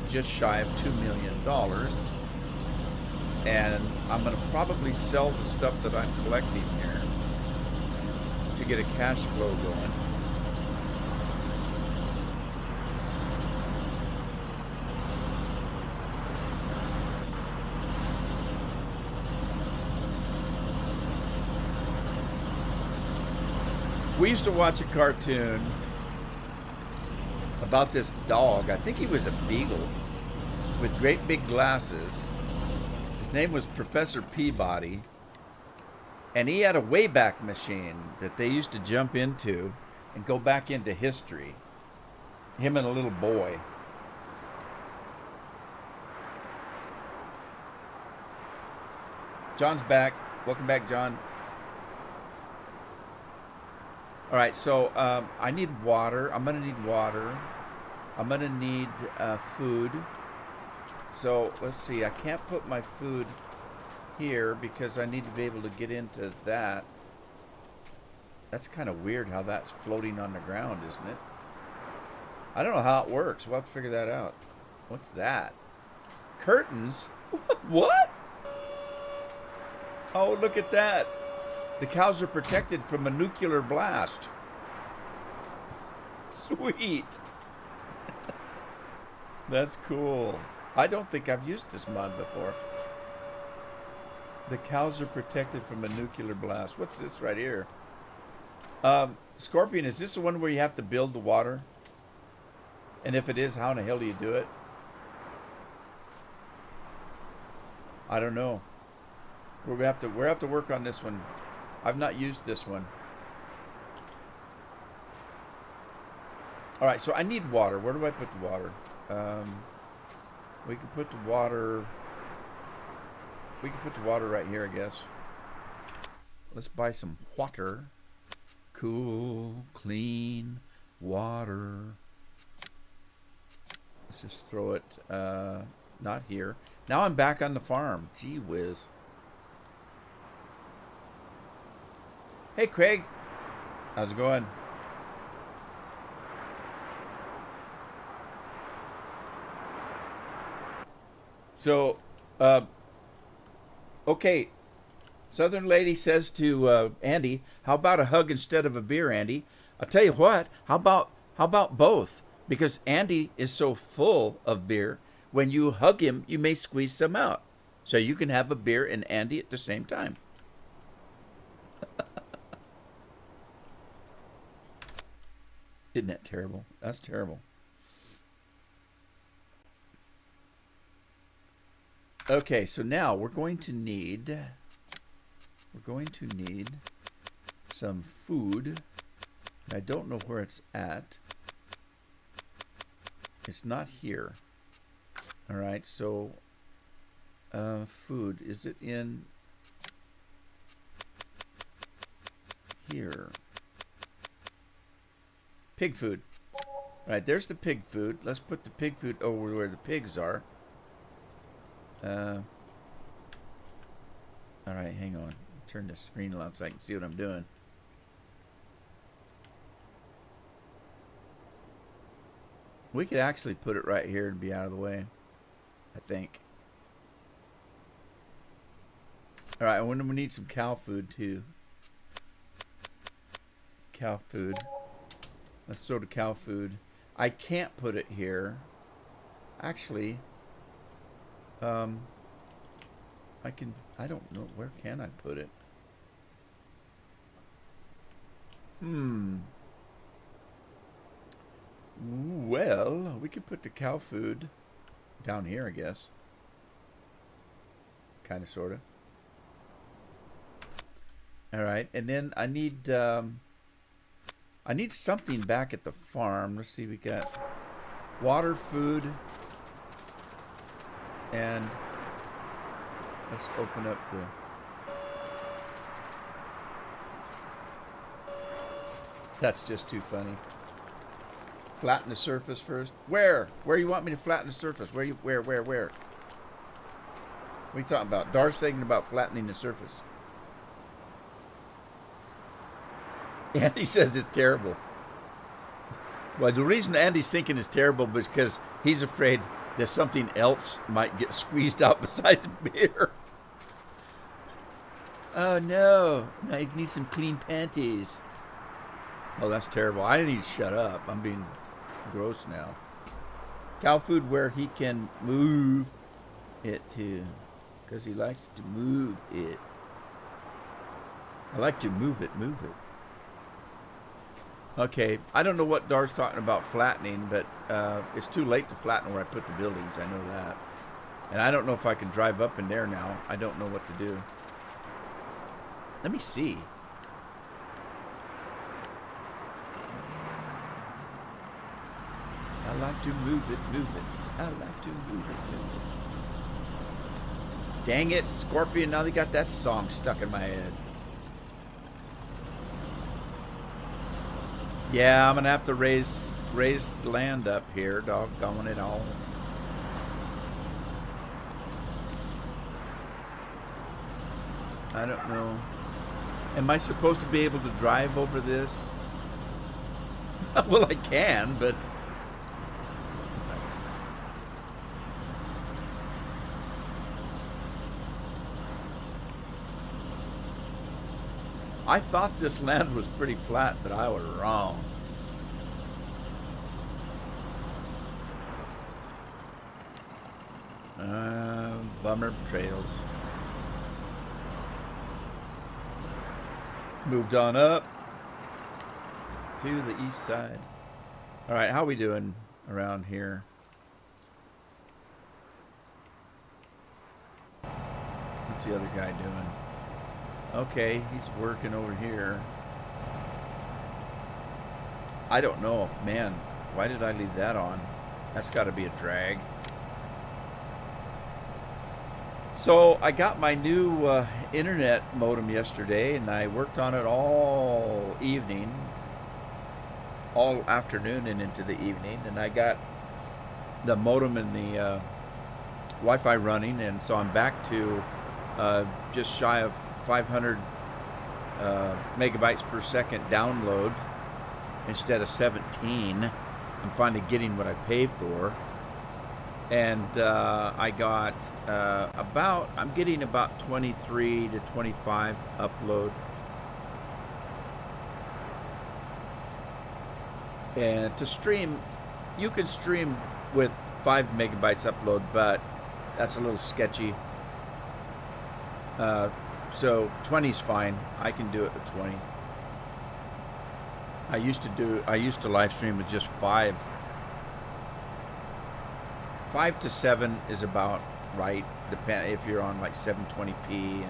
[SPEAKER 1] just shy of $2 million. And I'm going to probably sell the stuff that I'm collecting here to get a cash flow going. We used to watch a cartoon about this dog. I think he was a beagle with great big glasses. His name was Professor Peabody. And he had a Wayback Machine that they used to jump into and go back into history. Him and a little boy. John's back. Welcome back, John. All right, so I need water. I'm going to need water. I'm going to need food. So let's see. I can't put my food here because I need to be able to get into that. That's kind of weird how that's floating on the ground, isn't it? I don't know how it works. We'll have to figure that out. What's that? Curtains? What? Oh, look at that. The cows are protected from a nuclear blast. Sweet. That's cool. I don't think I've used this mod before. The cows are protected from a nuclear blast. What's this right here? Scorpion, is this the one where you have to build the water? And if it is, how in the hell do you do it? I don't know. We're gonna have to work on this one. I've not used this one. All right, so I need water. Where do I put the water? We can put the water. We can put the water right here, I guess. Let's buy some water. Cool, clean water. Let's just throw it. Not here. Now I'm back on the farm. Gee whiz. Hey, Craig. How's it going? So, okay. Southern Lady says to Andy, "How about a hug instead of a beer, Andy?" I'll tell you what. How about both? Because Andy is so full of beer. When you hug him, you may squeeze some out, so you can have a beer and Andy at the same time. Isn't that terrible? That's terrible. Okay, so now we're going to need some food. I don't know where it's at. It's not here. All right, so food. Is it in here? Pig food. All right, there's the pig food. Let's put the pig food over where the pigs are. All right, hang on. Turn the screen off so I can see what I'm doing. We could actually put it right here and be out of the way, I think. All right, we need some cow food too. Cow food. Let's throw the cow food. I can't put it here. Actually, I don't know. Where can I put it? Well, we could put the cow food down here, I guess. Kind of, sort of. All right, and then I need something back at the farm. Let's see, we got water, food, and let's open up the... That's just too funny. Flatten the surface first. Where? Where you want me to flatten the surface? Where? What are you talking about? Dar's thinking about flattening the surface. Andy says it's terrible. Well, the reason Andy's thinking it's terrible is because he's afraid that something else might get squeezed out beside the beer. Oh no, I need some clean panties. Oh, that's terrible. I need to shut up. I'm being gross now. Cow food where he can move it to, because he likes to move it. I like to move it. Okay, I don't know what Dar's talking about flattening, but it's too late to flatten where I put the buildings. I know that. And I don't know if I can drive up in there now. I don't know what to do. Let me see. I like to move it. I like to move it. Dang it, Scorpion, now they got that song stuck in my head. Yeah, I'm going to have to raise the land up here, doggone it all. I don't know. Am I supposed to be able to drive over this? Well, I can, but... I thought this land was pretty flat, but I was wrong. Bummer trails. Moved on up to the east side. All right, how we doing around here? What's the other guy doing? Okay, he's working over here. I don't know. Man, why did I leave that on? That's got to be a drag. So I got my new internet modem yesterday, and I worked on it all evening, all afternoon and into the evening, and I got the modem and the Wi-Fi running, and so I'm back to just shy of 500 megabytes per second download instead of 17. I'm finally getting what I paid for. And I got I'm getting about 23 to 25 upload. And to stream, you can stream with 5 megabytes upload, but that's a little sketchy. So 20 is fine. I can do it with 20. I used to live stream with just 5. 5 to 7 is about right. Depend if you're on like 720p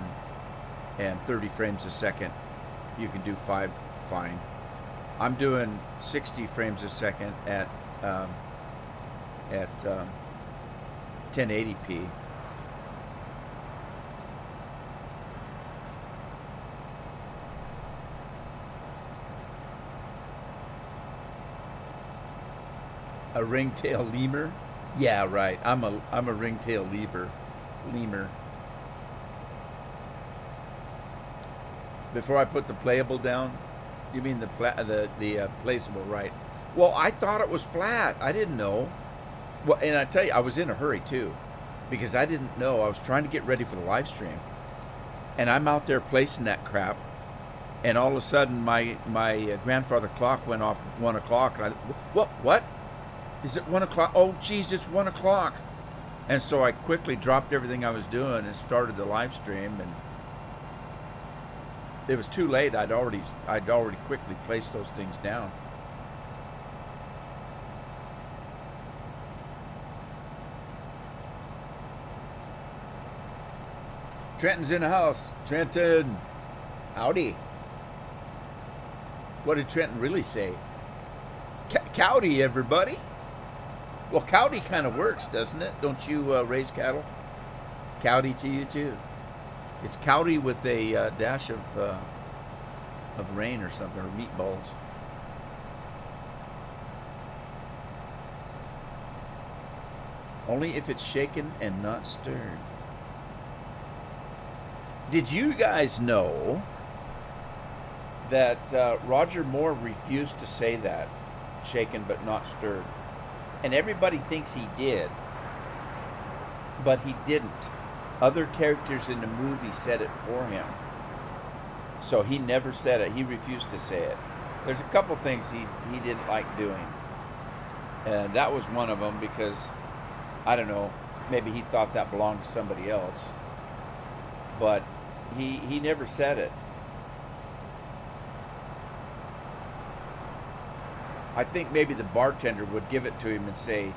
[SPEAKER 1] and 30 frames a second, you can do 5 fine. I'm doing 60 frames a second at 1080p. A ringtail lemur? Yeah, right. I'm a ringtail lemur. Before I put the playable down, you mean the placeable, right? Well, I thought it was flat. I didn't know. Well, and I tell you, I was in a hurry too, because I didn't know. I was trying to get ready for the live stream, and I'm out there placing that crap, and all of a sudden my grandfather clock went off 1 o'clock, and I, what? Is it 1 o'clock? Oh, geez, it's 1 o'clock. And so I quickly dropped everything I was doing and started the live stream, and it was too late. I'd already quickly placed those things down. Trenton's in the house. Trenton, howdy. What did Trenton really say? Cowdy, everybody. Well, cowdy kind of works, doesn't it? Don't you raise cattle? Cowdy to you too. It's cowdy with a dash of rain or something, or meatballs. Only if it's shaken and not stirred. Did you guys know that Roger Moore refused to say that, shaken but not stirred? And everybody thinks he did, but he didn't. Other characters in the movie said it for him. So he never said it. He refused to say it. There's a couple things he didn't like doing. And that was one of them, because, I don't know, maybe he thought that belonged to somebody else. But he never said it. I think maybe the bartender would give it to him and say,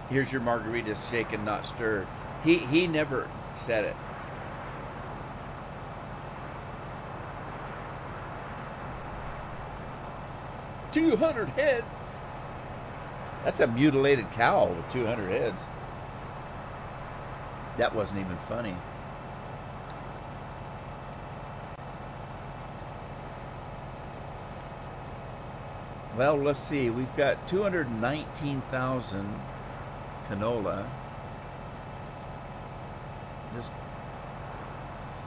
[SPEAKER 1] "Here's your margarita, shaken, not stirred." He never said it. "200 head." That's a mutilated cow with 200 heads. That wasn't even funny. Well, let's see. We've got 219,000 canola.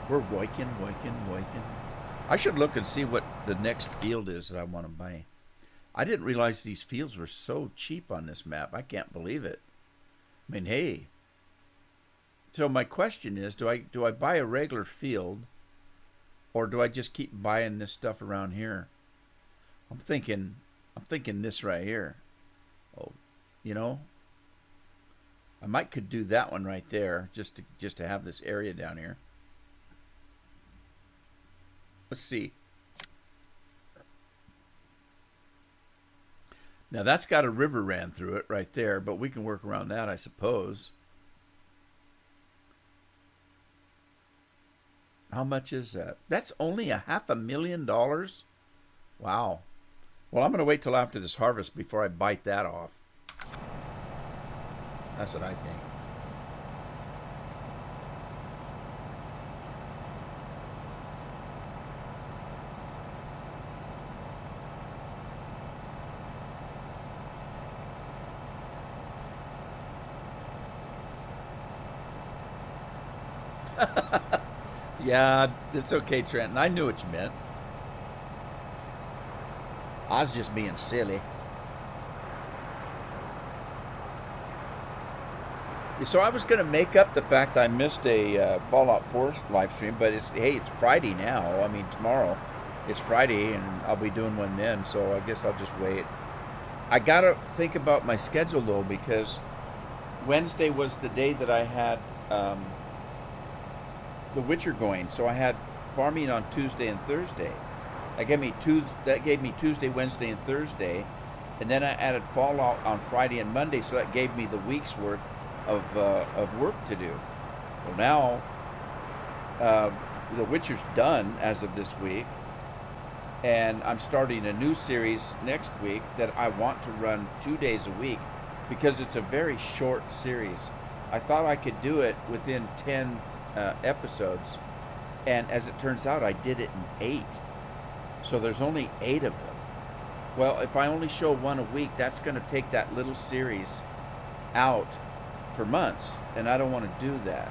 [SPEAKER 1] We're working. I should look and see what the next field is that I want to buy. I didn't realize these fields were so cheap on this map. I can't believe it. I mean, hey. So my question is, do I buy a regular field, or do I just keep buying this stuff around here? I'm thinking this right here. Oh, you know, I could do that one right there, just to have this area down here. Let's see. Now that's got a river ran through it right there, but we can work around that, I suppose. How much is that? That's only $500,000. Wow. Well, I'm going to wait till after this harvest before I bite that off. That's what I think. Yeah, it's okay, Trenton. I knew what you meant. I was just being silly. So I was going to make up the fact I missed a Fallout 4 live stream, but it's Friday now. I mean, tomorrow. It's Friday, and I'll be doing one then, so I guess I'll just wait. I got to think about my schedule, though, because Wednesday was the day that I had The Witcher going, so I had farming on Tuesday and Thursday. That gave me Tuesday, Wednesday, and Thursday, and then I added Fallout on Friday and Monday, so that gave me the week's worth of work to do. Well, now The Witcher's done as of this week, And I'm starting a new series next week that I want to run 2 days a week because it's a very short series. I thought I could do it within 10 episodes, and as it turns out, I did it in 8. So there's only 8 of them. Well, if I only show one a week, that's going to take that little series out for months, and I don't want to do that.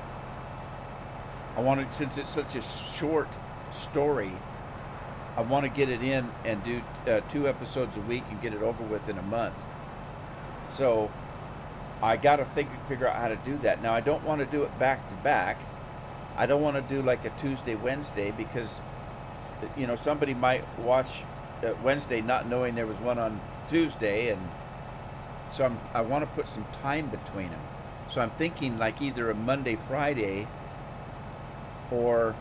[SPEAKER 1] I want to, since it's such a short story, I want to get it in and do 2 episodes a week and get it over with in a month. So I got to figure out how to do that. Now, I don't want to do it back to back. I don't want to do like a Tuesday, Wednesday, because, you know, somebody might watch Wednesday not knowing there was one on Tuesday, and so I want to put some time between them. So I'm thinking like either a Monday, Friday, or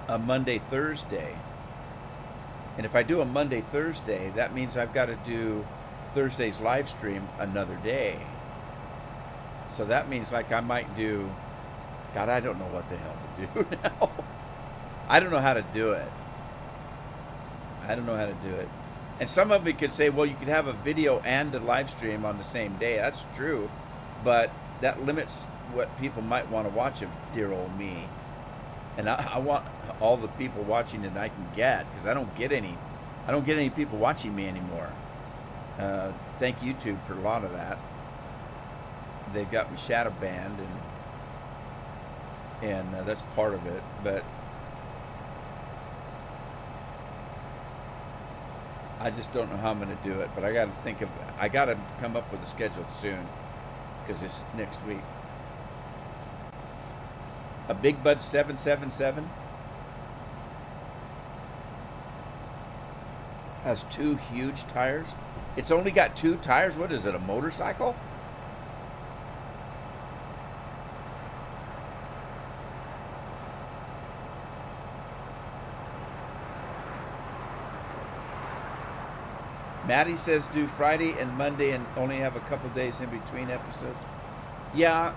[SPEAKER 1] a Monday, Thursday. And if I do a Monday, Thursday, that means I've got to do Thursday's live stream another day. So that means like I might do, God, I don't know what the hell to do now. I don't know how to do it. And some of it could say, well, you could have a video and a live stream on the same day. That's true, but that limits what people might want to watch of dear old me. And I want all the people watching that I can get, because I don't get any people watching me anymore. Thank YouTube for a lot of that. They've got me shadow banned, and that's part of it. But I just don't know how I'm going to do it. But I got to come up with a schedule soon, because it's next week. A Big Bud 777 has 2 huge tires. It's only got 2 tires. What is it, a motorcycle? Maddie says do Friday and Monday and only have a couple days in between episodes. Yeah,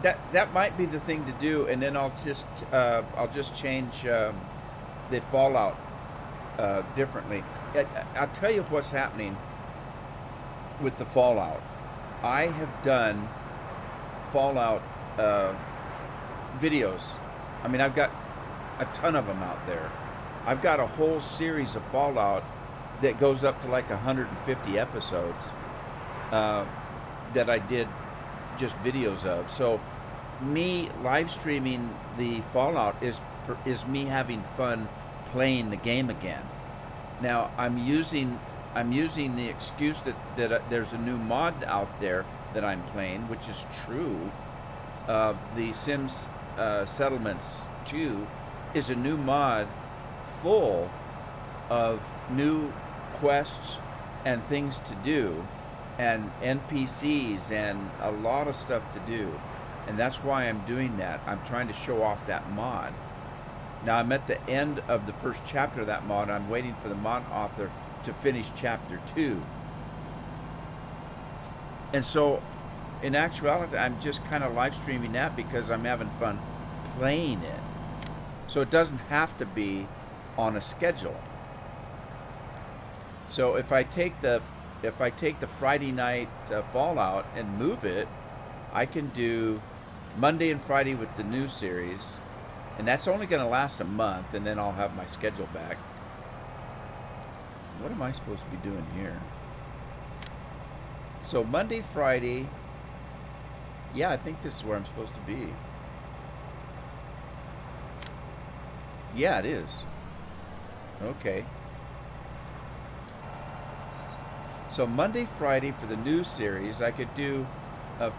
[SPEAKER 1] that might be the thing to do, and then I'll just change the Fallout differently. I'll tell you what's happening with the Fallout. I have done Fallout videos. I mean, I've got a ton of them out there. I've got a whole series of Fallout that goes up to like 150 episodes that I did just videos of. So me live streaming the Fallout is me having fun playing the game again. Now I'm using the excuse that there's a new mod out there that I'm playing, which is true. The Sims Settlements 2 is a new mod full of new quests and things to do, and NPCs and a lot of stuff to do, and that's why I'm doing that. I'm trying to show off that mod. Now I'm at the end of the first chapter of that mod. I'm waiting for the mod author to finish chapter 2, and so in actuality I'm just kind of live streaming that because I'm having fun playing it, so it doesn't have to be on a schedule. So if I take the Friday night Fallout and move it, I can do Monday and Friday with the new series, and that's only going to last a month, and then I'll have my schedule back. What am I supposed to be doing here? So Monday, Friday, yeah, I think this is where I'm supposed to be. Yeah, it is. Okay. So Monday, Friday for the new series, I could do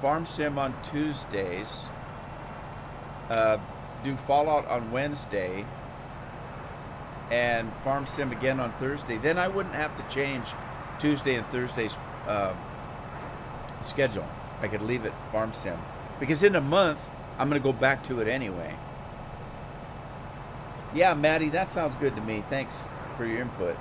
[SPEAKER 1] Farm Sim on Tuesdays, do Fallout on Wednesday, and Farm Sim again on Thursday. Then I wouldn't have to change Tuesday and Thursday's schedule. I could leave it Farm Sim, because in a month I'm going to go back to it anyway. Yeah, Maddie, that sounds good to me. Thanks for your input.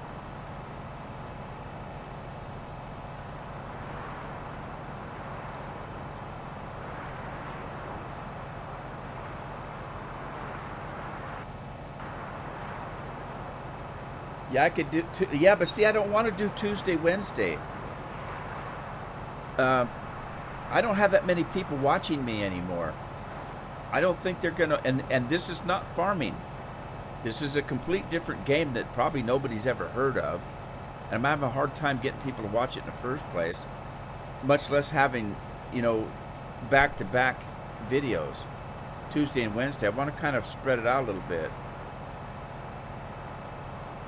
[SPEAKER 1] Yeah, I could do. Yeah, but see, I don't want to do Tuesday, Wednesday. Uh, I don't have that many people watching me anymore. I don't think they're gonna. And this is not farming. This is a complete different game that probably nobody's ever heard of. And I'm having a hard time getting people to watch it in the first place, much less having, you know, back-to-back videos, Tuesday and Wednesday. I want to kind of spread it out a little bit.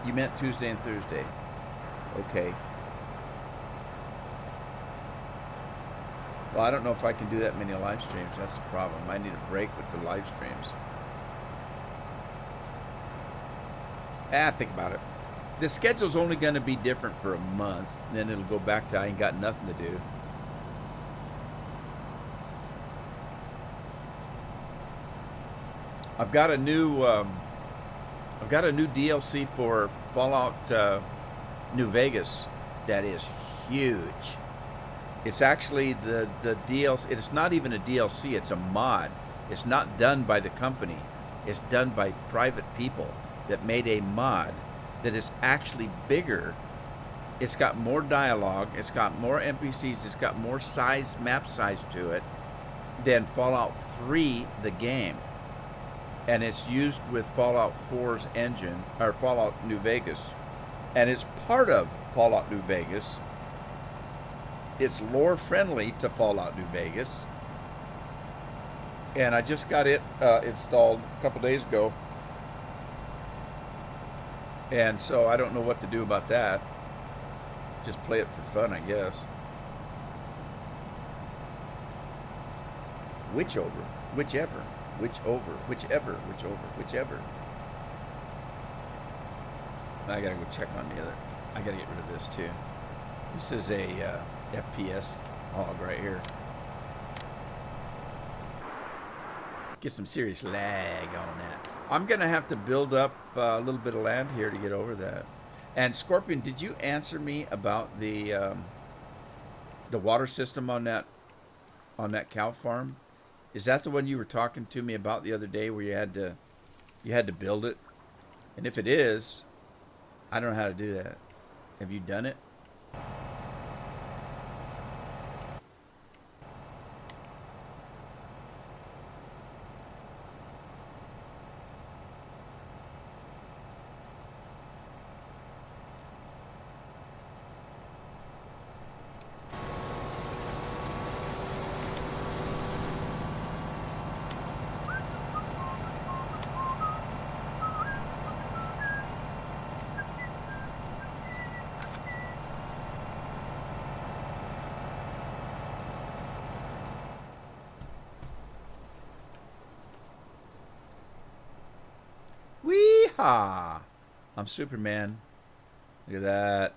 [SPEAKER 1] You meant Tuesday and Thursday. Okay. Well, I don't know if I can do that many live streams. That's the problem. I need a break with the live streams. Think about it. The schedule's only going to be different for a month. Then it'll go back to I ain't got nothing to do. I've got a new DLC for Fallout New Vegas that is huge. It's actually the DLC. It's not even a DLC. It's a mod. It's not done by the company. It's done by private people that made a mod that is actually bigger. It's got more dialogue. It's got more NPCs. It's got more size, map size to it than Fallout 3, the game. And it's used with Fallout 4's engine, or Fallout New Vegas. And it's part of Fallout New Vegas. It's lore friendly to Fallout New Vegas. And I just got it installed a couple days ago. And so I don't know what to do about that. Just play it for fun, I guess. Whichever. I gotta go check on the other. I gotta get rid of this too. This is a FPS hog right here. Get some serious lag on that. I'm gonna have to build up a little bit of land here to get over that. And Scorpion, did you answer me about the water system on that cow farm? Is that the one you were talking to me about the other day, where you had to build it? And if it is, I don't know how to do that. Have you done it? Wee-haw! I'm Superman. Look at that.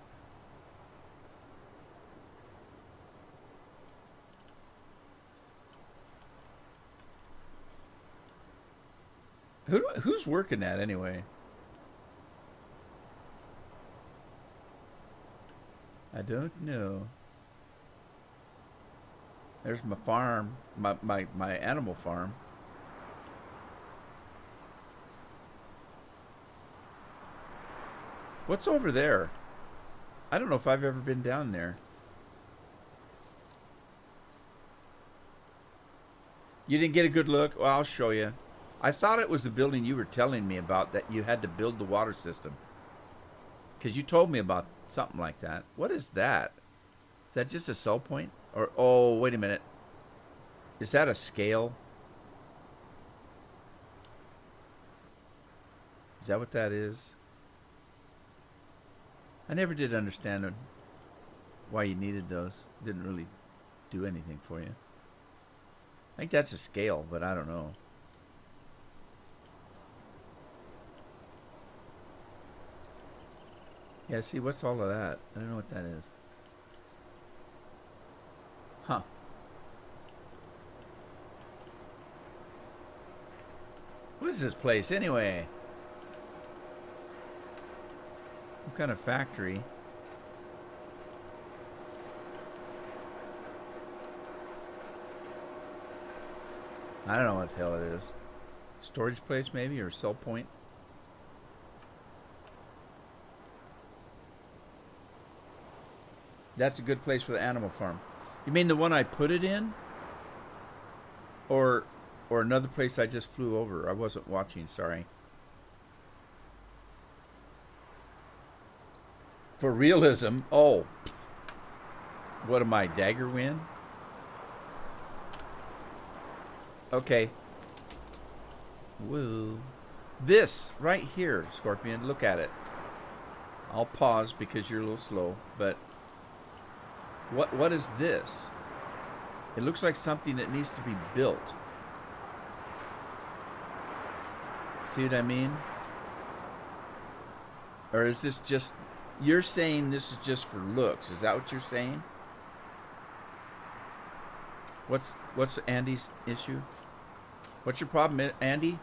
[SPEAKER 1] Who's working that anyway? I don't know. There's my farm, my animal farm. What's over there? I don't know if I've ever been down there. You didn't get a good look? Well, I'll show you. I thought it was the building you were telling me about, that you had to build the water system. Because you told me about something like that. What is that? Is that just a sell point? Or, oh, wait a minute. Is that a scale? Is that what that is? I never did understand why you needed those. Didn't really do anything for you. I think that's a scale, but I don't know. Yeah, see, what's all of that? I don't know what that is. Huh. What is this place anyway? What kind of factory? I don't know what the hell it is. Storage place maybe, or sell point? That's a good place for the animal farm. You mean the one I put it in? Or another place I just flew over? I wasn't watching, sorry. For realism, oh. What am I, Dagger Win? Okay. Woo. This right here, Scorpion, look at it. I'll pause because you're a little slow, but what is this? It looks like something that needs to be built. See what I mean? Or is this just, you're saying this is just for looks? Is that what you're saying? What's Andy's issue? What's your problem, Andy?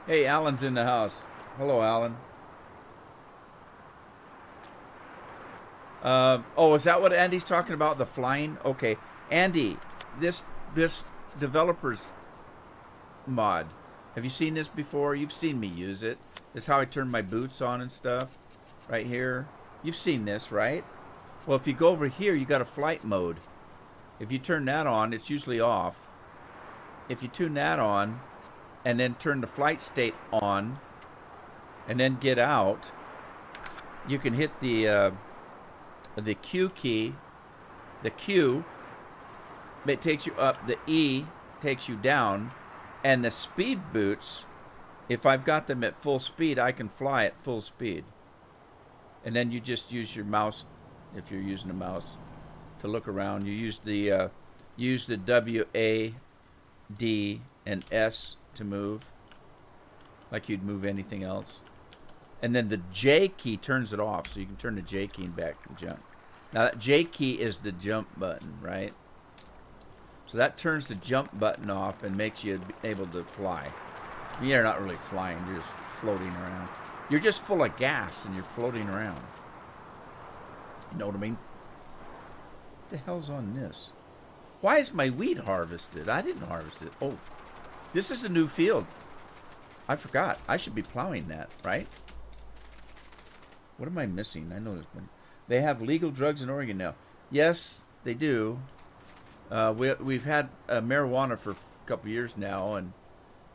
[SPEAKER 1] Hey, Alan's in the house. Hello, Alan. Oh, is that what Andy's talking about? The flying? Okay. Andy, this developer's mod. Have you seen this before? You've seen me use it. This is how I turn my boots on and stuff. Right here. You've seen this, right? Well, if you go over here, you got a flight mode. If you turn that on, it's usually off. If you turn that on, and then turn the flight state on, and then get out, you can hit the Q key. The Q, it takes you up. The E takes you down. And the speed boots, if I've got them at full speed, I can fly at full speed. And then you just use your mouse, if you're using a mouse, to look around. You use the W, A, D, and S to move, like you'd move anything else. And then the J key turns it off, so you can turn the J key back and jump. Now that J key is the jump button, right? So that turns the jump button off and makes you able to fly. You're not really flying, you're just floating around. You're just full of gas and you're floating around. You know what I mean? What the hell's on this? Why is my wheat harvested? I didn't harvest it. Oh, this is a new field. I forgot. I should be plowing that, right? What am I missing? I know there's been... They have legal drugs in Oregon now. Yes, they do. We've had marijuana for a couple years now, and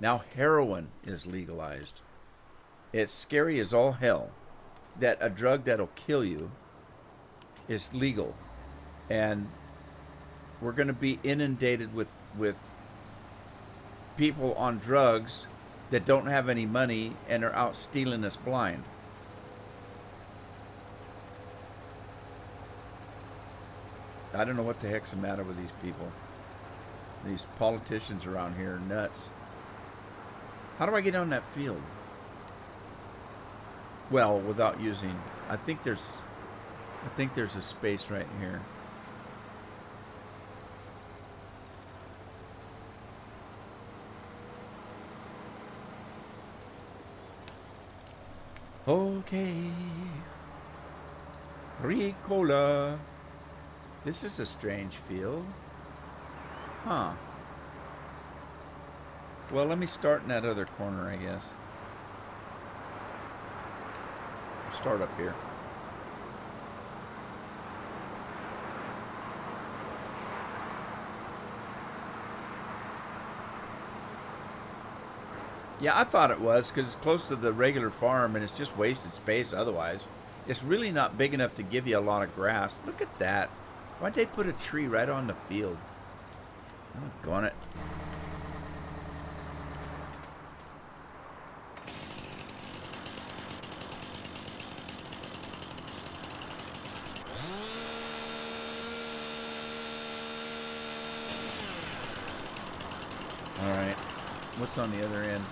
[SPEAKER 1] now heroin is legalized. It's scary as all hell that a drug that'll kill you is legal. And we're going to be inundated with people on drugs that don't have any money and are out stealing us blind. I don't know what the heck's the matter with these people. These politicians around here are nuts. How do I get on that field? Well, without using... I think there's a space right here. Okay. Ricola. This is a strange field. Huh. Well, let me start in that other corner, I guess. Start up here. Yeah, I thought it was because it's close to the regular farm and it's just wasted space otherwise. It's really not big enough to give you a lot of grass. Look at that. Why'd they put a tree right on the field? Oh, go on it. All right. What's on the other end?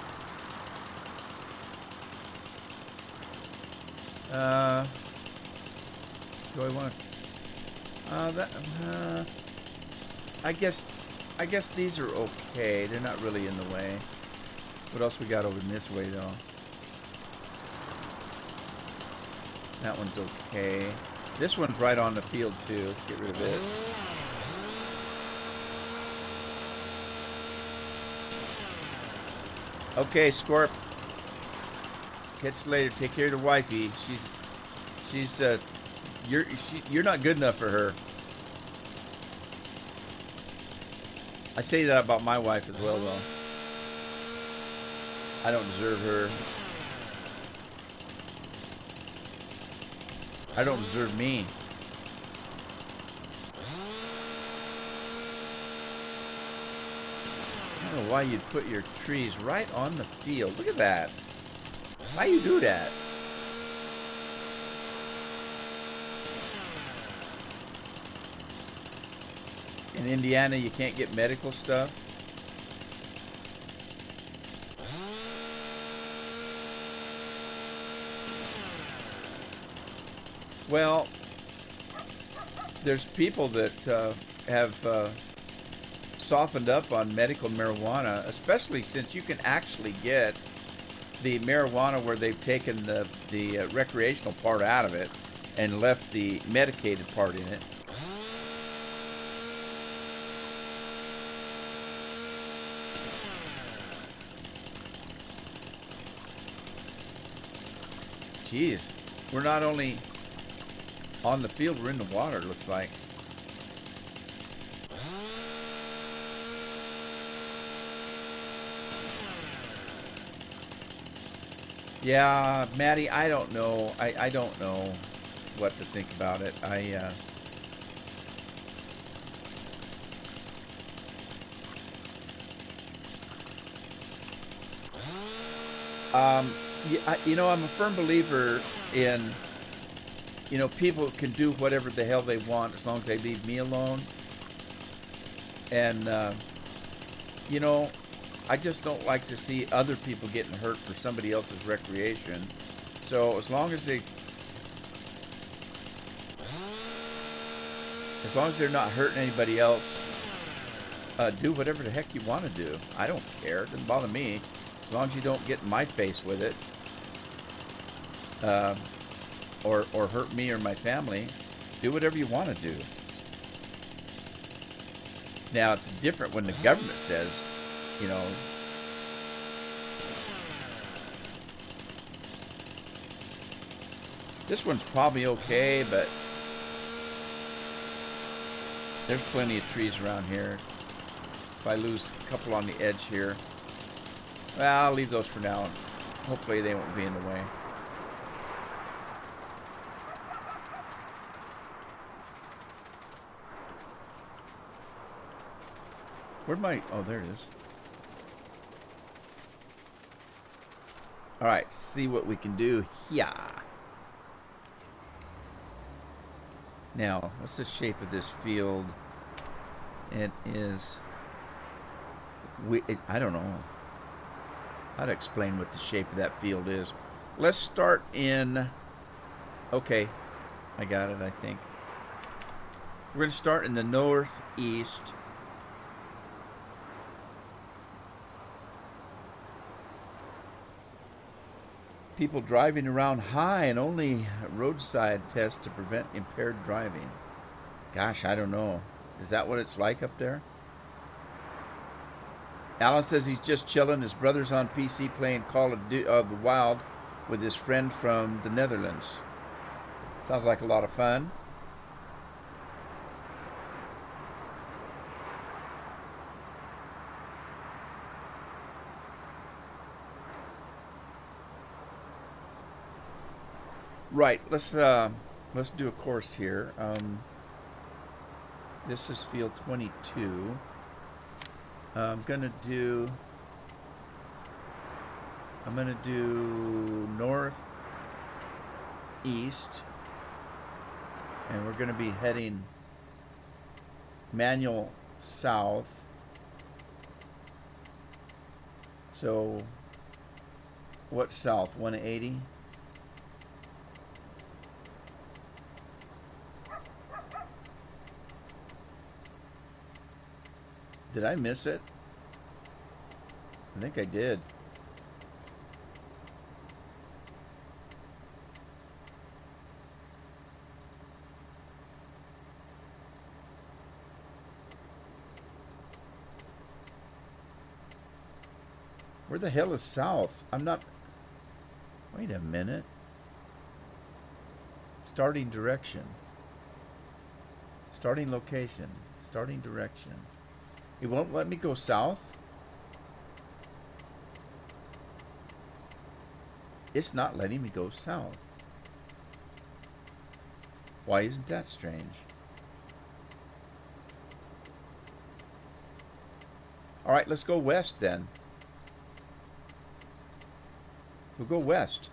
[SPEAKER 1] Do I want to... I guess these are okay. They're not really in the way. What else we got over in this way, though? That one's okay. This one's right on the field too. Let's get rid of it. Okay, Scorp. Catch you later. Take care of the wifey. You're not good enough for her. I say that about my wife as well, though. I don't deserve her. I don't deserve me. I don't know why you'd put your trees right on the field. Look at that. Why you do that? In Indiana, you can't get medical stuff. Well, there's people that have softened up on medical marijuana, especially since you can actually get the marijuana where they've taken the recreational part out of it and left the medicated part in it. Jeez, we're not only on the field, we're in the water, it looks like. Yeah, Maddie, I don't know. I don't know what to think about it. I'm a firm believer in, people can do whatever the hell they want as long as they leave me alone. And, I just don't like to see other people getting hurt for somebody else's recreation. So as long as they're not hurting anybody else, do whatever the heck you want to do. I don't care. It doesn't bother me. As long as you don't get in my face with it, or hurt me or my family, do whatever you want to do. Now, it's different when the government says, this one's probably okay, but there's plenty of trees around here. If I lose a couple on the edge here, well, I'll leave those for now. Hopefully they won't be in the way. Where'd my... Oh, there it is. Alright, see what we can do here. Now, what's the shape of this field? It is... I don't know how to explain what the shape of that field is. Let's start in... Okay, I got it, I think. We're going to start in the northeast. People driving around high and only roadside test to prevent impaired driving. Gosh, I don't know. Is that what it's like up there? Alan says he's just chilling. His brother's on PC playing Call of the Wild with his friend from the Netherlands. Sounds like a lot of fun. Right, let's do a course here. This is field 22. I'm gonna do north east, and we're gonna be heading manual south. So what's south? 180. Did I miss it? I think I did. Where the hell is south? I'm not... Wait a minute. Starting direction. Starting location. Starting direction. It won't let me go south? It's not letting me go south. Why isn't that strange? All right, let's go west then. We'll go west.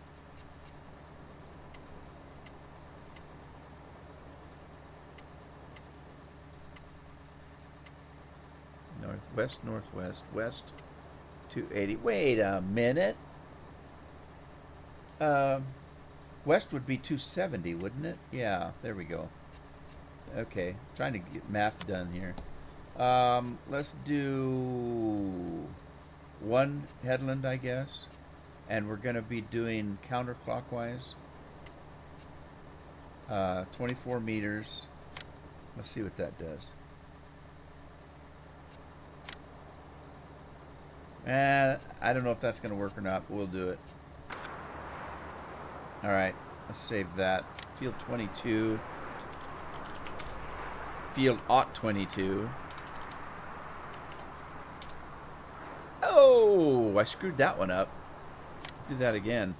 [SPEAKER 1] Northwest, northwest, west, 280. Wait a minute. West would be 270, wouldn't it? Yeah, there we go. Okay, trying to get math done here. Let's do one headland, I guess. And we're going to be doing counterclockwise. 24 meters. Let's see what that does. I don't know if that's going to work or not, but we'll do it. All right, let's save that. Field 22. Field 22. Oh, I screwed that one up. Do that again.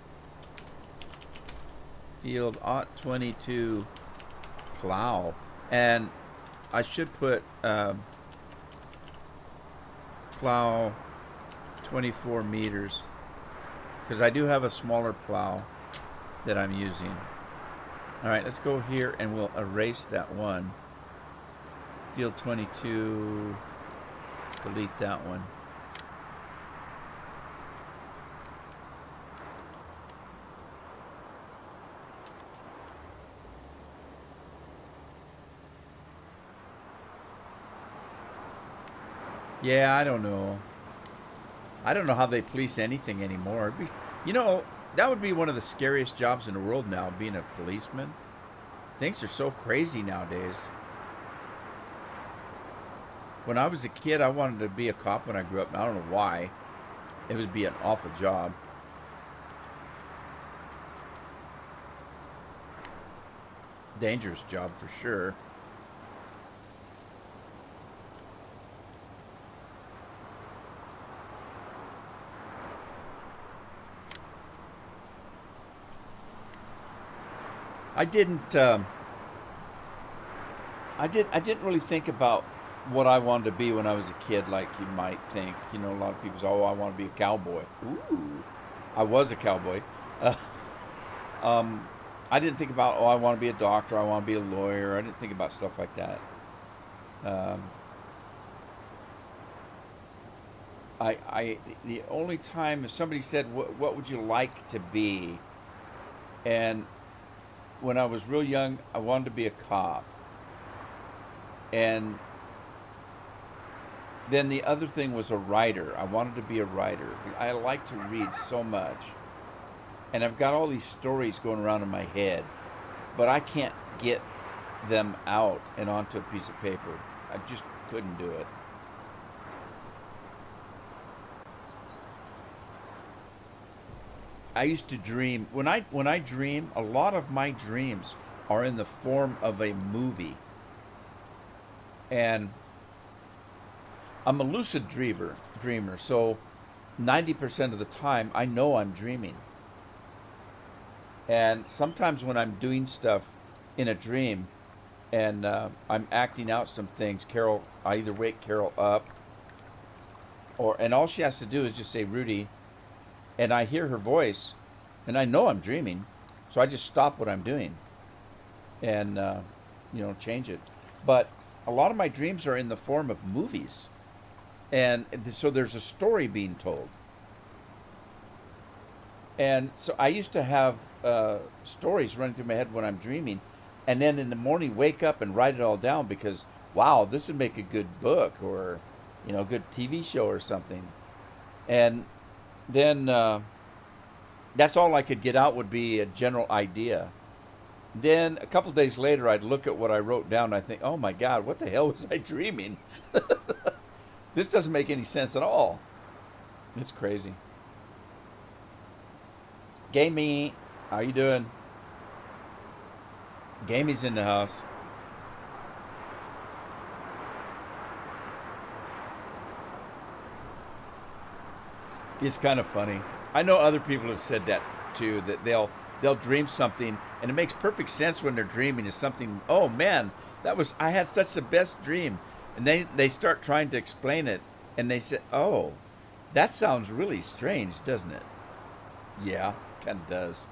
[SPEAKER 1] Field 22 plow. And I should put plow 24 meters, because I do have a smaller plow that I'm using. All right, let's go here and we'll erase that one. Field 22, delete that one. Yeah, I don't know. I don't know how they police anything anymore. You know, that would be one of the scariest jobs in the world now, being a policeman. Things are so crazy nowadays. When I was a kid, I wanted to be a cop when I grew up, and I don't know why. It would be an awful job. Dangerous job for sure. I didn't really think about what I wanted to be when I was a kid, like you might think. You know, a lot of people say, "Oh, I want to be a cowboy." Ooh, I was a cowboy. I didn't think about, "Oh, I want to be a doctor. I want to be a lawyer." I didn't think about stuff like that. The only time if somebody said, "What would you like to be?" and when I was real young, I wanted to be a cop. And then the other thing was a writer. I wanted to be a writer. I like to read so much. And I've got all these stories going around in my head, but I can't get them out and onto a piece of paper. I just couldn't do it. I used to dream. When I dream, a lot of my dreams are in the form of a movie. And I'm a lucid dreamer, so 90% of the time I know I'm dreaming. And sometimes when I'm doing stuff in a dream and I'm acting out some things, I either wake Carol up, and all she has to do is just say, "Rudy," and I hear her voice, and I know I'm dreaming, so I just stop what I'm doing and change it. But a lot of my dreams are in the form of movies, and so there's a story being told. And so I used to have stories running through my head when I'm dreaming, and then in the morning wake up and write it all down because, wow, this would make a good book or, a good TV show or something. And then that's all I could get out would be a general idea. Then a couple of days later, I'd look at what I wrote down and I think, oh my God, what the hell was I dreaming? This doesn't make any sense at all. It's crazy. Gamey, how you doing? Gamey's in the house. It's kind of funny. I know other people have said that too. That they'll dream something, and it makes perfect sense when they're dreaming. Is something. Oh man, that was I had such the best dream, and they start trying to explain it, and they say, "Oh, that sounds really strange, doesn't it?" Yeah, kind of does.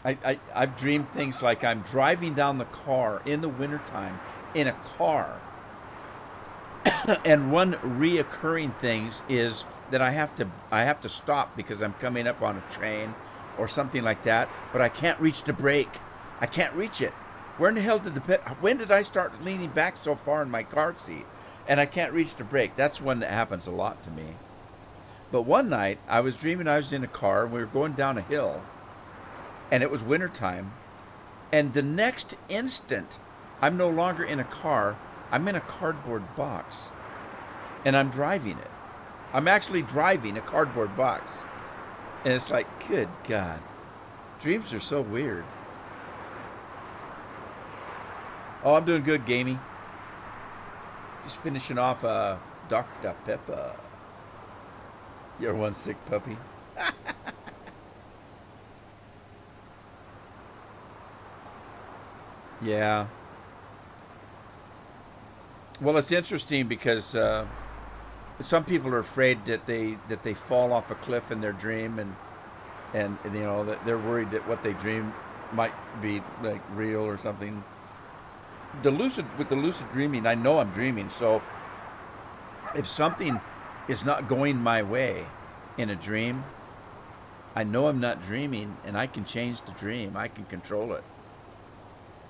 [SPEAKER 1] I've dreamed things like I'm driving down the car in the wintertime in a car. And one reoccurring things is that I have to stop because I'm coming up on a train or something like that, but I can't reach the brake. I can't reach it. Where in the hell did the pit? When did I start leaning back so far in my car seat? And I can't reach the brake. That's one that happens a lot to me. But one night I was dreaming I was in a car and we were going down a hill, and it was wintertime, and the next instant I'm no longer in a car. I'm in a cardboard box, and I'm driving it. I'm actually driving a cardboard box. And it's like, good God. Dreams are so weird. Oh, I'm doing good, Gamey. Just finishing off Dr. Pepper. You're one sick puppy. Yeah. Well, it's interesting because some people are afraid that they fall off a cliff in their dream, and you know that they're worried that what they dream might be like real or something. The lucid dreaming, I know I'm dreaming. So if something is not going my way in a dream, I know I'm not dreaming, and I can change the dream. I can control it,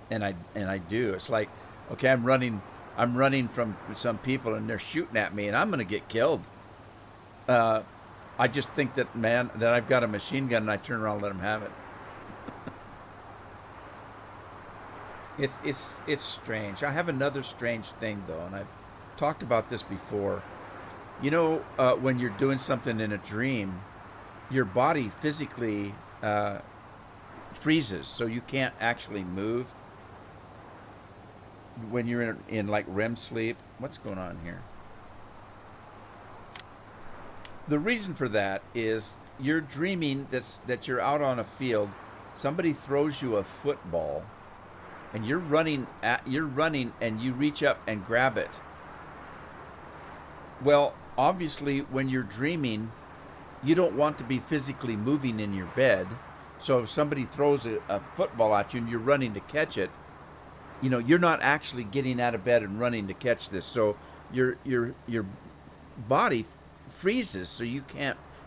[SPEAKER 1] and I do. It's like, okay, I'm running from some people and they're shooting at me and I'm going to get killed. Uh, I just think that, man, that I've got a machine gun and I turn around and let them have it. It's strange. I have another strange thing though, and I've talked about this before. You know, when you're doing something in a dream, your body physically freezes, so you can't actually move when you're in like REM sleep. What's going on here? The reason for that is you're dreaming that you're out on a field. Somebody throws you a football, and you're running and you reach up and grab it. Well, obviously, when you're dreaming, you don't want to be physically moving in your bed. So if somebody throws a football at you and you're running to catch it, you know, you're not actually getting out of bed and running to catch this. So your body freezes, so you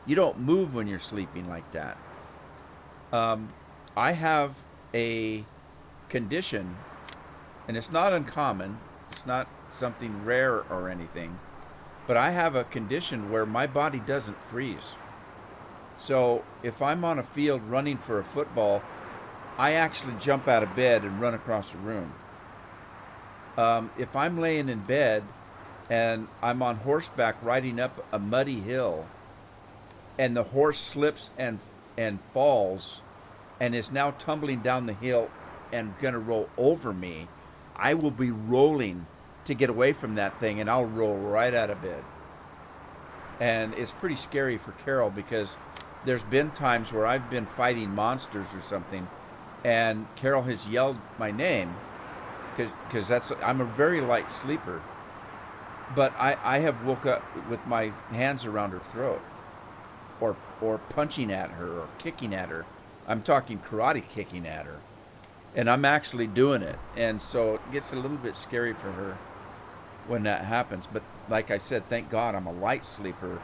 [SPEAKER 1] don't move when you're sleeping like that. I have a condition, and it's not uncommon. It's not something rare or anything, but I have a condition where my body doesn't freeze. So if I'm on a field running for a football, I actually jump out of bed and run across the room. If I'm laying in bed and I'm on horseback riding up a muddy hill, and the horse slips and falls and is now tumbling down the hill and gonna roll over me, I will be rolling to get away from that thing, and I'll roll right out of bed. And it's pretty scary for Carol because there's been times where I've been fighting monsters or something, and Carol has yelled my name because I'm a very light sleeper, but I have woke up with my hands around her throat, or punching at her or kicking at her. I'm talking karate kicking at her, and I'm actually doing it, and so it gets a little bit scary for her when that happens. But like I said, thank God I'm a light sleeper,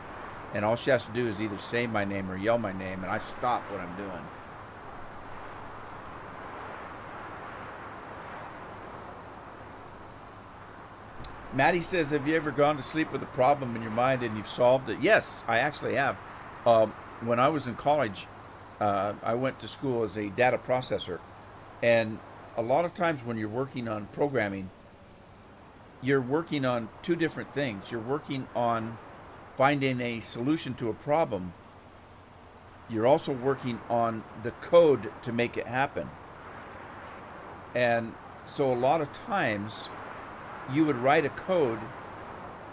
[SPEAKER 1] and all she has to do is either say my name or yell my name, and I stop what I'm doing. Maddie says, have you ever gone to sleep with a problem in your mind and you've solved it? Yes, I actually have. When I was in college, I went to school as a data processor. And a lot of times when you're working on programming, you're working on two different things. You're working on finding a solution to a problem, you're also working on the code to make it happen. And so a lot of times you would write a code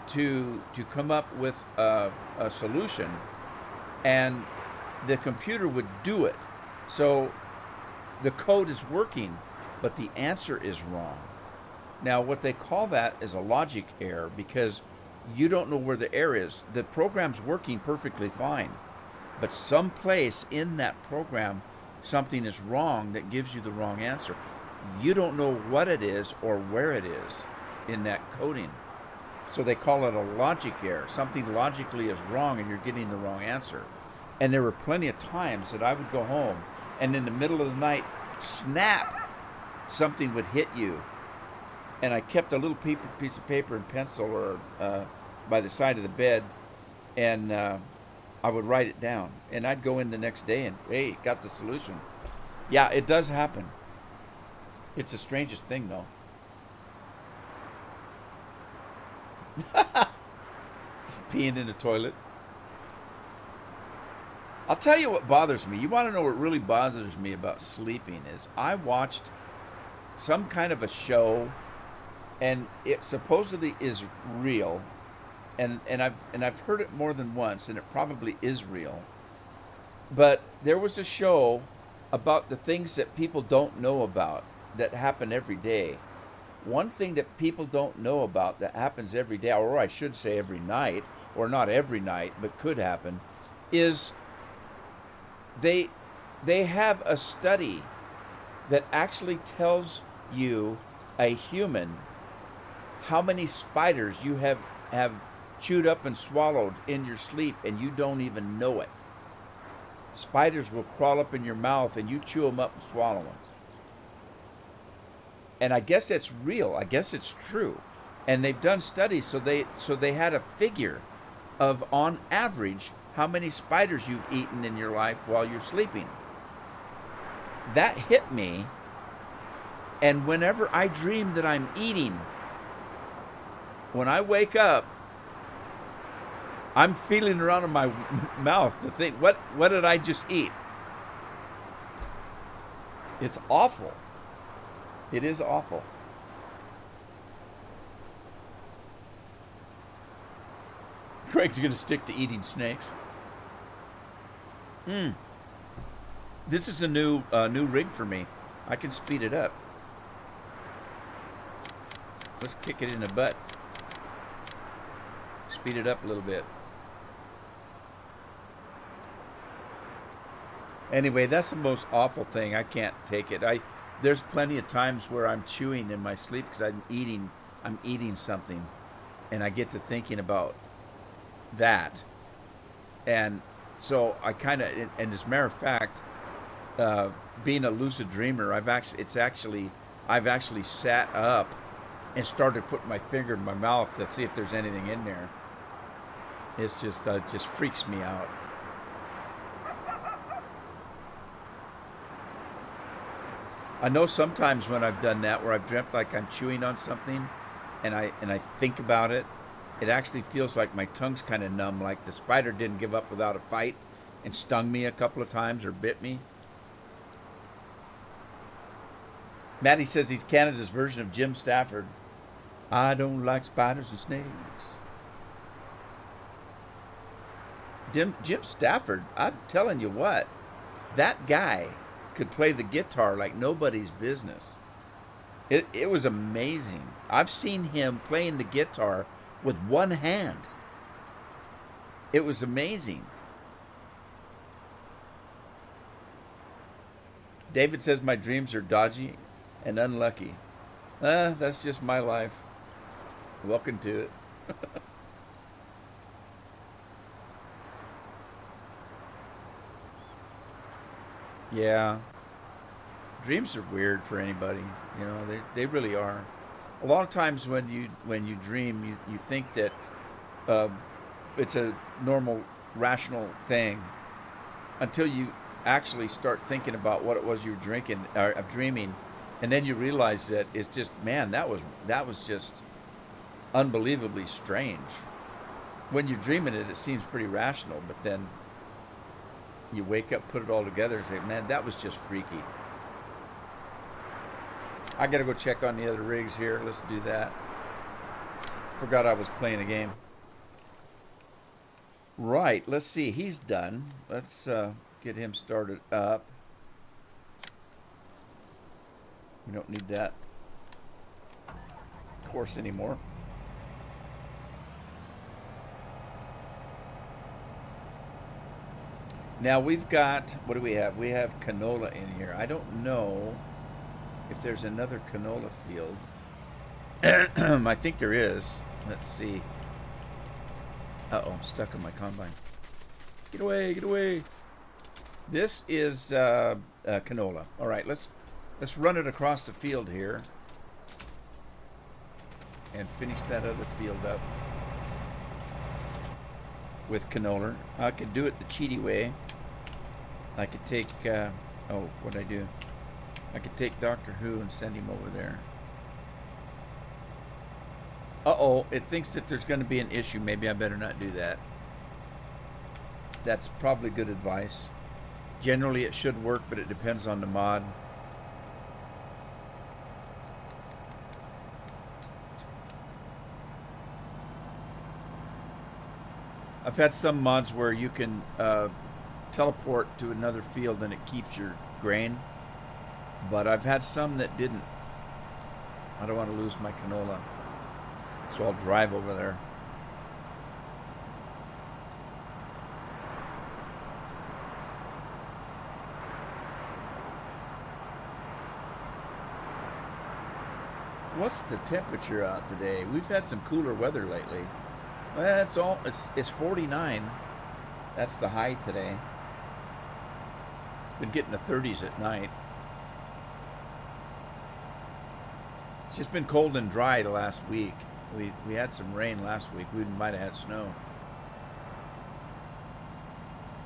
[SPEAKER 1] to come up with a solution, and the computer would do it. So the code is working, but the answer is wrong. Now, what they call that is a logic error, because you don't know where the error is. The program's working perfectly fine, but someplace in that program, something is wrong that gives you the wrong answer. You don't know what it is or where it is in that coding. So they call it a logic error. Something logically is wrong and you're getting the wrong answer. And there were plenty of times that I would go home and in the middle of the night, snap, something would hit you. And I kept a little piece of paper and pencil or by the side of the bed, and I would write it down. And I'd go in the next day and, hey, got the solution. Yeah, it does happen. It's the strangest thing, though. Peeing in the toilet. I'll tell you what bothers me. You want to know what really bothers me about sleeping is I watched some kind of a show, and it supposedly is real, and I've heard it more than once, and it probably is real. But there was a show about the things that people don't know about that happen every day. One thing that people don't know about that happens every day, or I should say every night, or not every night, but could happen, is they have a study that actually tells you, a human, how many spiders you have chewed up and swallowed in your sleep, and you don't even know it. Spiders will crawl up in your mouth and you chew them up and swallow them. And I guess it's real. I guess it's true. And they've done studies, so they had a figure of, on average, how many spiders you've eaten in your life while you're sleeping. That hit me. And whenever I dream that I'm eating, when I wake up, I'm feeling around in my mouth to think, what did I just eat? It's awful. It is awful. Craig's going to stick to eating snakes. This is a new rig for me. I can speed it up. Let's kick it in the butt. Speed it up a little bit. Anyway, that's the most awful thing. I can't take it. There's plenty of times where I'm chewing in my sleep because I'm eating something, and I get to thinking about that. And so I kind of, and as a matter of fact, being a lucid dreamer, I've actually sat up and started putting my finger in my mouth to see if there's anything in there. It's just it just freaks me out. I know sometimes when I've done that, where I've dreamt like I'm chewing on something, and I think about it, it actually feels like my tongue's kind of numb, like the spider didn't give up without a fight and stung me a couple of times or bit me. Maddie says he's Canada's version of Jim Stafford. I don't like spiders and snakes. Jim Stafford, I'm telling you what, that guy could play the guitar like nobody's business. It was amazing. I've seen him playing the guitar with one hand. It was amazing. David says my dreams are dodgy and unlucky. That's just my life. Welcome to it. Yeah. Dreams are weird for anybody. You know, they really are. A lot of times when you dream, you think that it's a normal, rational thing until you actually start thinking about what it was you were dreaming, and then you realize that it's just, man, that was just unbelievably strange. When you're dreaming it, it seems pretty rational, but then You wake up, put it all together, and say, man, that was just freaky. I gotta go check on the other rigs here. Let's do that. Forgot I was playing a game. Right, let's see. He's done. Let's get him started up. We don't need that course anymore. Now we've got, what do we have? We have canola in here. I don't know if there's another canola field. I think there is. Let's see. Uh-oh, I'm stuck in my combine. Get away, get away. This is canola. All right, let's run it across the field here and finish that other field up with canola. I could do it the cheaty way. I could take, oh, what'd I do? I could take Doctor Who and send him over there. Uh-oh, it thinks that there's going to be an issue. Maybe I better not do that. That's probably good advice. Generally, it should work, but it depends on the mod. I've had some mods where you can teleport to another field and it keeps your grain, but I've had some that didn't. I don't want to lose my canola, so I'll drive over there. What's the temperature out today? We've had some cooler weather lately. Well, it's 49. That's the high today. Been getting the 30s at night. It's just been cold and dry the last week. We had some rain last week. We might have had snow.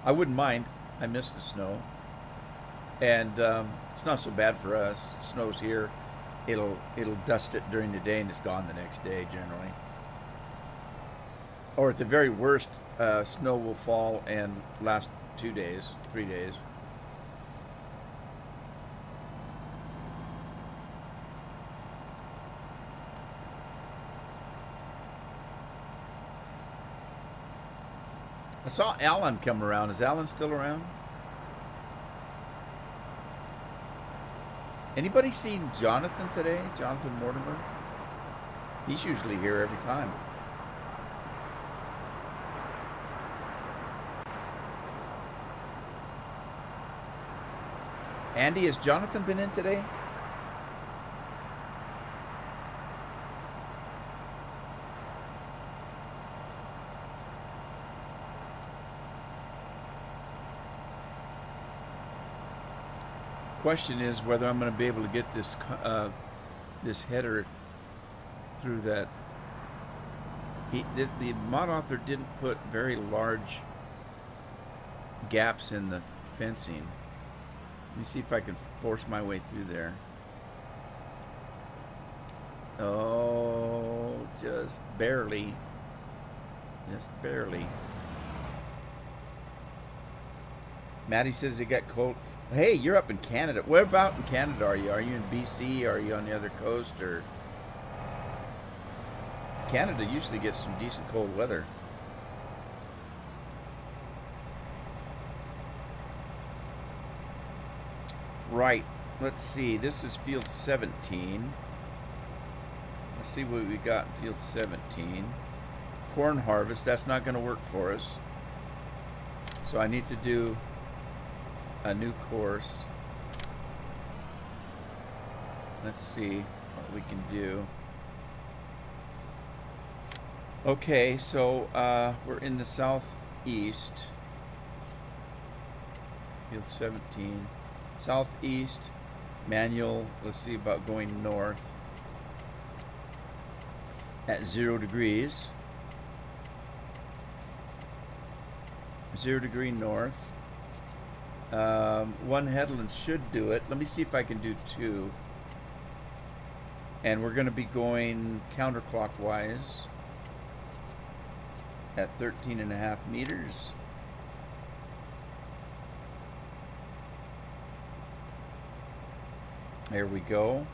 [SPEAKER 1] I wouldn't mind. I miss the snow. And it's not so bad for us. It snows here. It'll dust it during the day and it's gone the next day generally. Or at the very worst, snow will fall and last 2 days, 3 days. I saw Alan come around. Is Alan still around? Anybody seen Jonathan today? Jonathan Mortimer? He's usually here every time. Andy, has Jonathan been in today? Question is whether I'm going to be able to get this this header through that. The mod author didn't put very large gaps in the fencing. Let me see if I can force my way through there. Oh, just barely. Just barely. Maddie says it got cold. Hey, you're up in Canada. Where about in Canada are you? Are you in BC? Are you on the other coast? Or Canada usually gets some decent cold weather. Right. Let's see. This is field 17. Let's see what we got in field 17. Corn harvest. That's not going to work for us. So I need to do a new course. Let's see what we can do. Okay, so we're in the southeast. Field 17. Southeast, manual. Let's see about going north at 0 degrees. 0 degree north. One headland should do it. Let me see if I can do 2. And we're going to be going counterclockwise at 13.5 meters. There we go.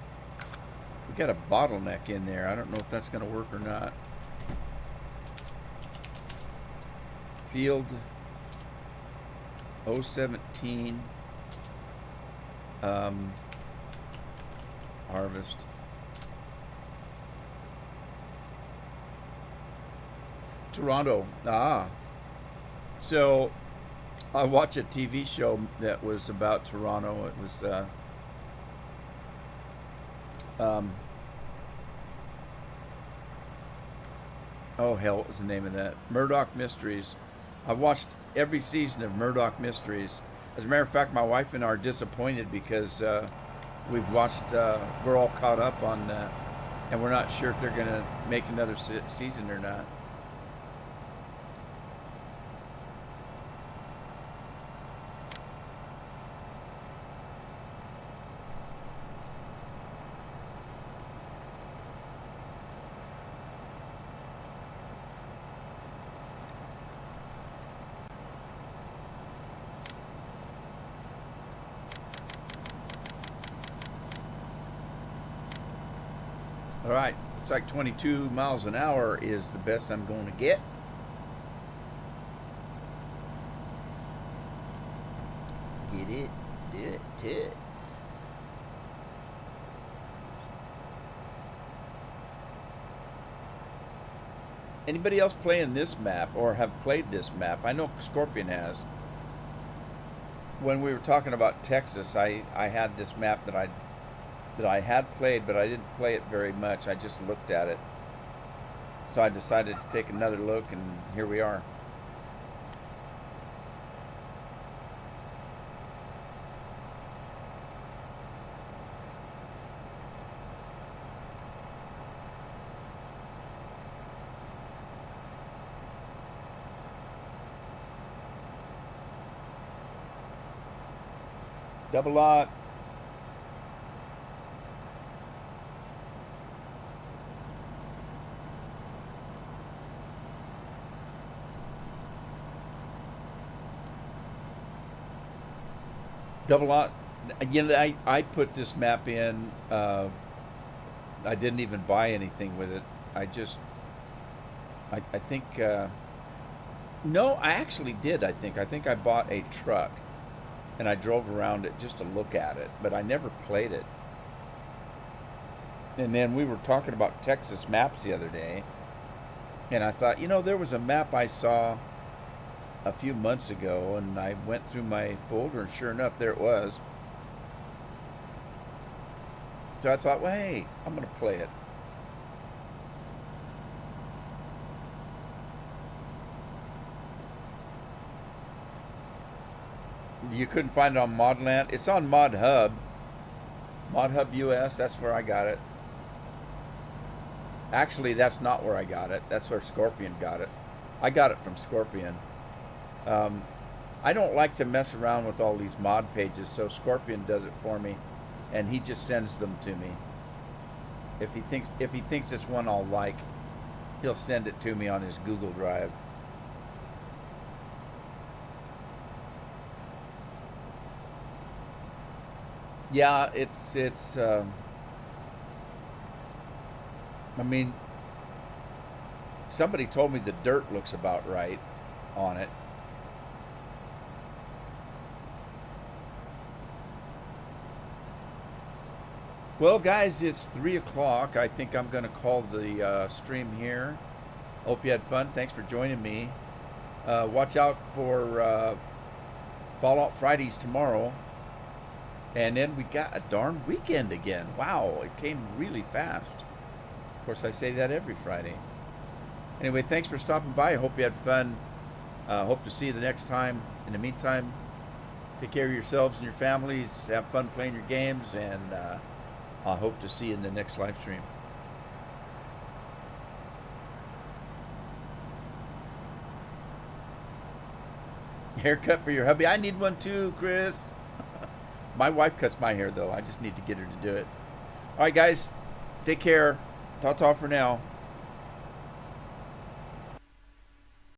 [SPEAKER 1] We got a bottleneck in there. I don't know if that's going to work or not. Field 017 harvest. Toronto. So I watched a TV show that was about Toronto. It was oh hell, what was the name of that? Murdoch Mysteries. I watched every season of Murdoch Mysteries. As a matter of fact, my wife and I are disappointed because we've watched, we're all caught up on that, and we're not sure if they're going to make another season or not. All right, looks like 22 miles an hour is the best I'm going to get. Get it, do it, do it. Anybody else playing this map or have played this map? I know Scorpion has. When we were talking about Texas, I had this map that I had played, but I didn't play it very much. I just looked at it. So I decided to take another look, and here we are. Double lot. Double lot. Again, I put this map in. I didn't even buy anything with it. I think. No, I actually did. I think I bought a truck, and I drove around it just to look at it, but I never played it. And then we were talking about Texas maps the other day, and I thought, there was a map I saw a few months ago, and I went through my folder, and sure enough, there it was. So I thought, well, hey, I'm going to play it. You couldn't find it on Modland. It's on ModHub. ModHub US, that's where I got it. Actually, that's not where I got it. That's where Scorpion got it. I got it from Scorpion. I don't like to mess around with all these mod pages, so Scorpion does it for me, and he just sends them to me. If he thinks it's one I'll like, he'll send it to me on his Google Drive. Yeah, it's I mean, somebody told me the dirt looks about right on it. Well, guys, it's 3 o'clock. I think I'm going to call the stream here. Hope you had fun. Thanks for joining me. Watch out for Fallout Fridays tomorrow. And then we got a darn weekend again. Wow, it came really fast. Of course, I say that every Friday. Anyway, thanks for stopping by. I hope you had fun. Hope to see you the next time. In the meantime, take care of yourselves and your families. Have fun playing your games, and I hope to see you in the next live stream. Haircut for your hubby. I need one too, Chris. My wife cuts my hair, though. I just need to get her to do it. All right, guys. Take care. Ta-ta for now.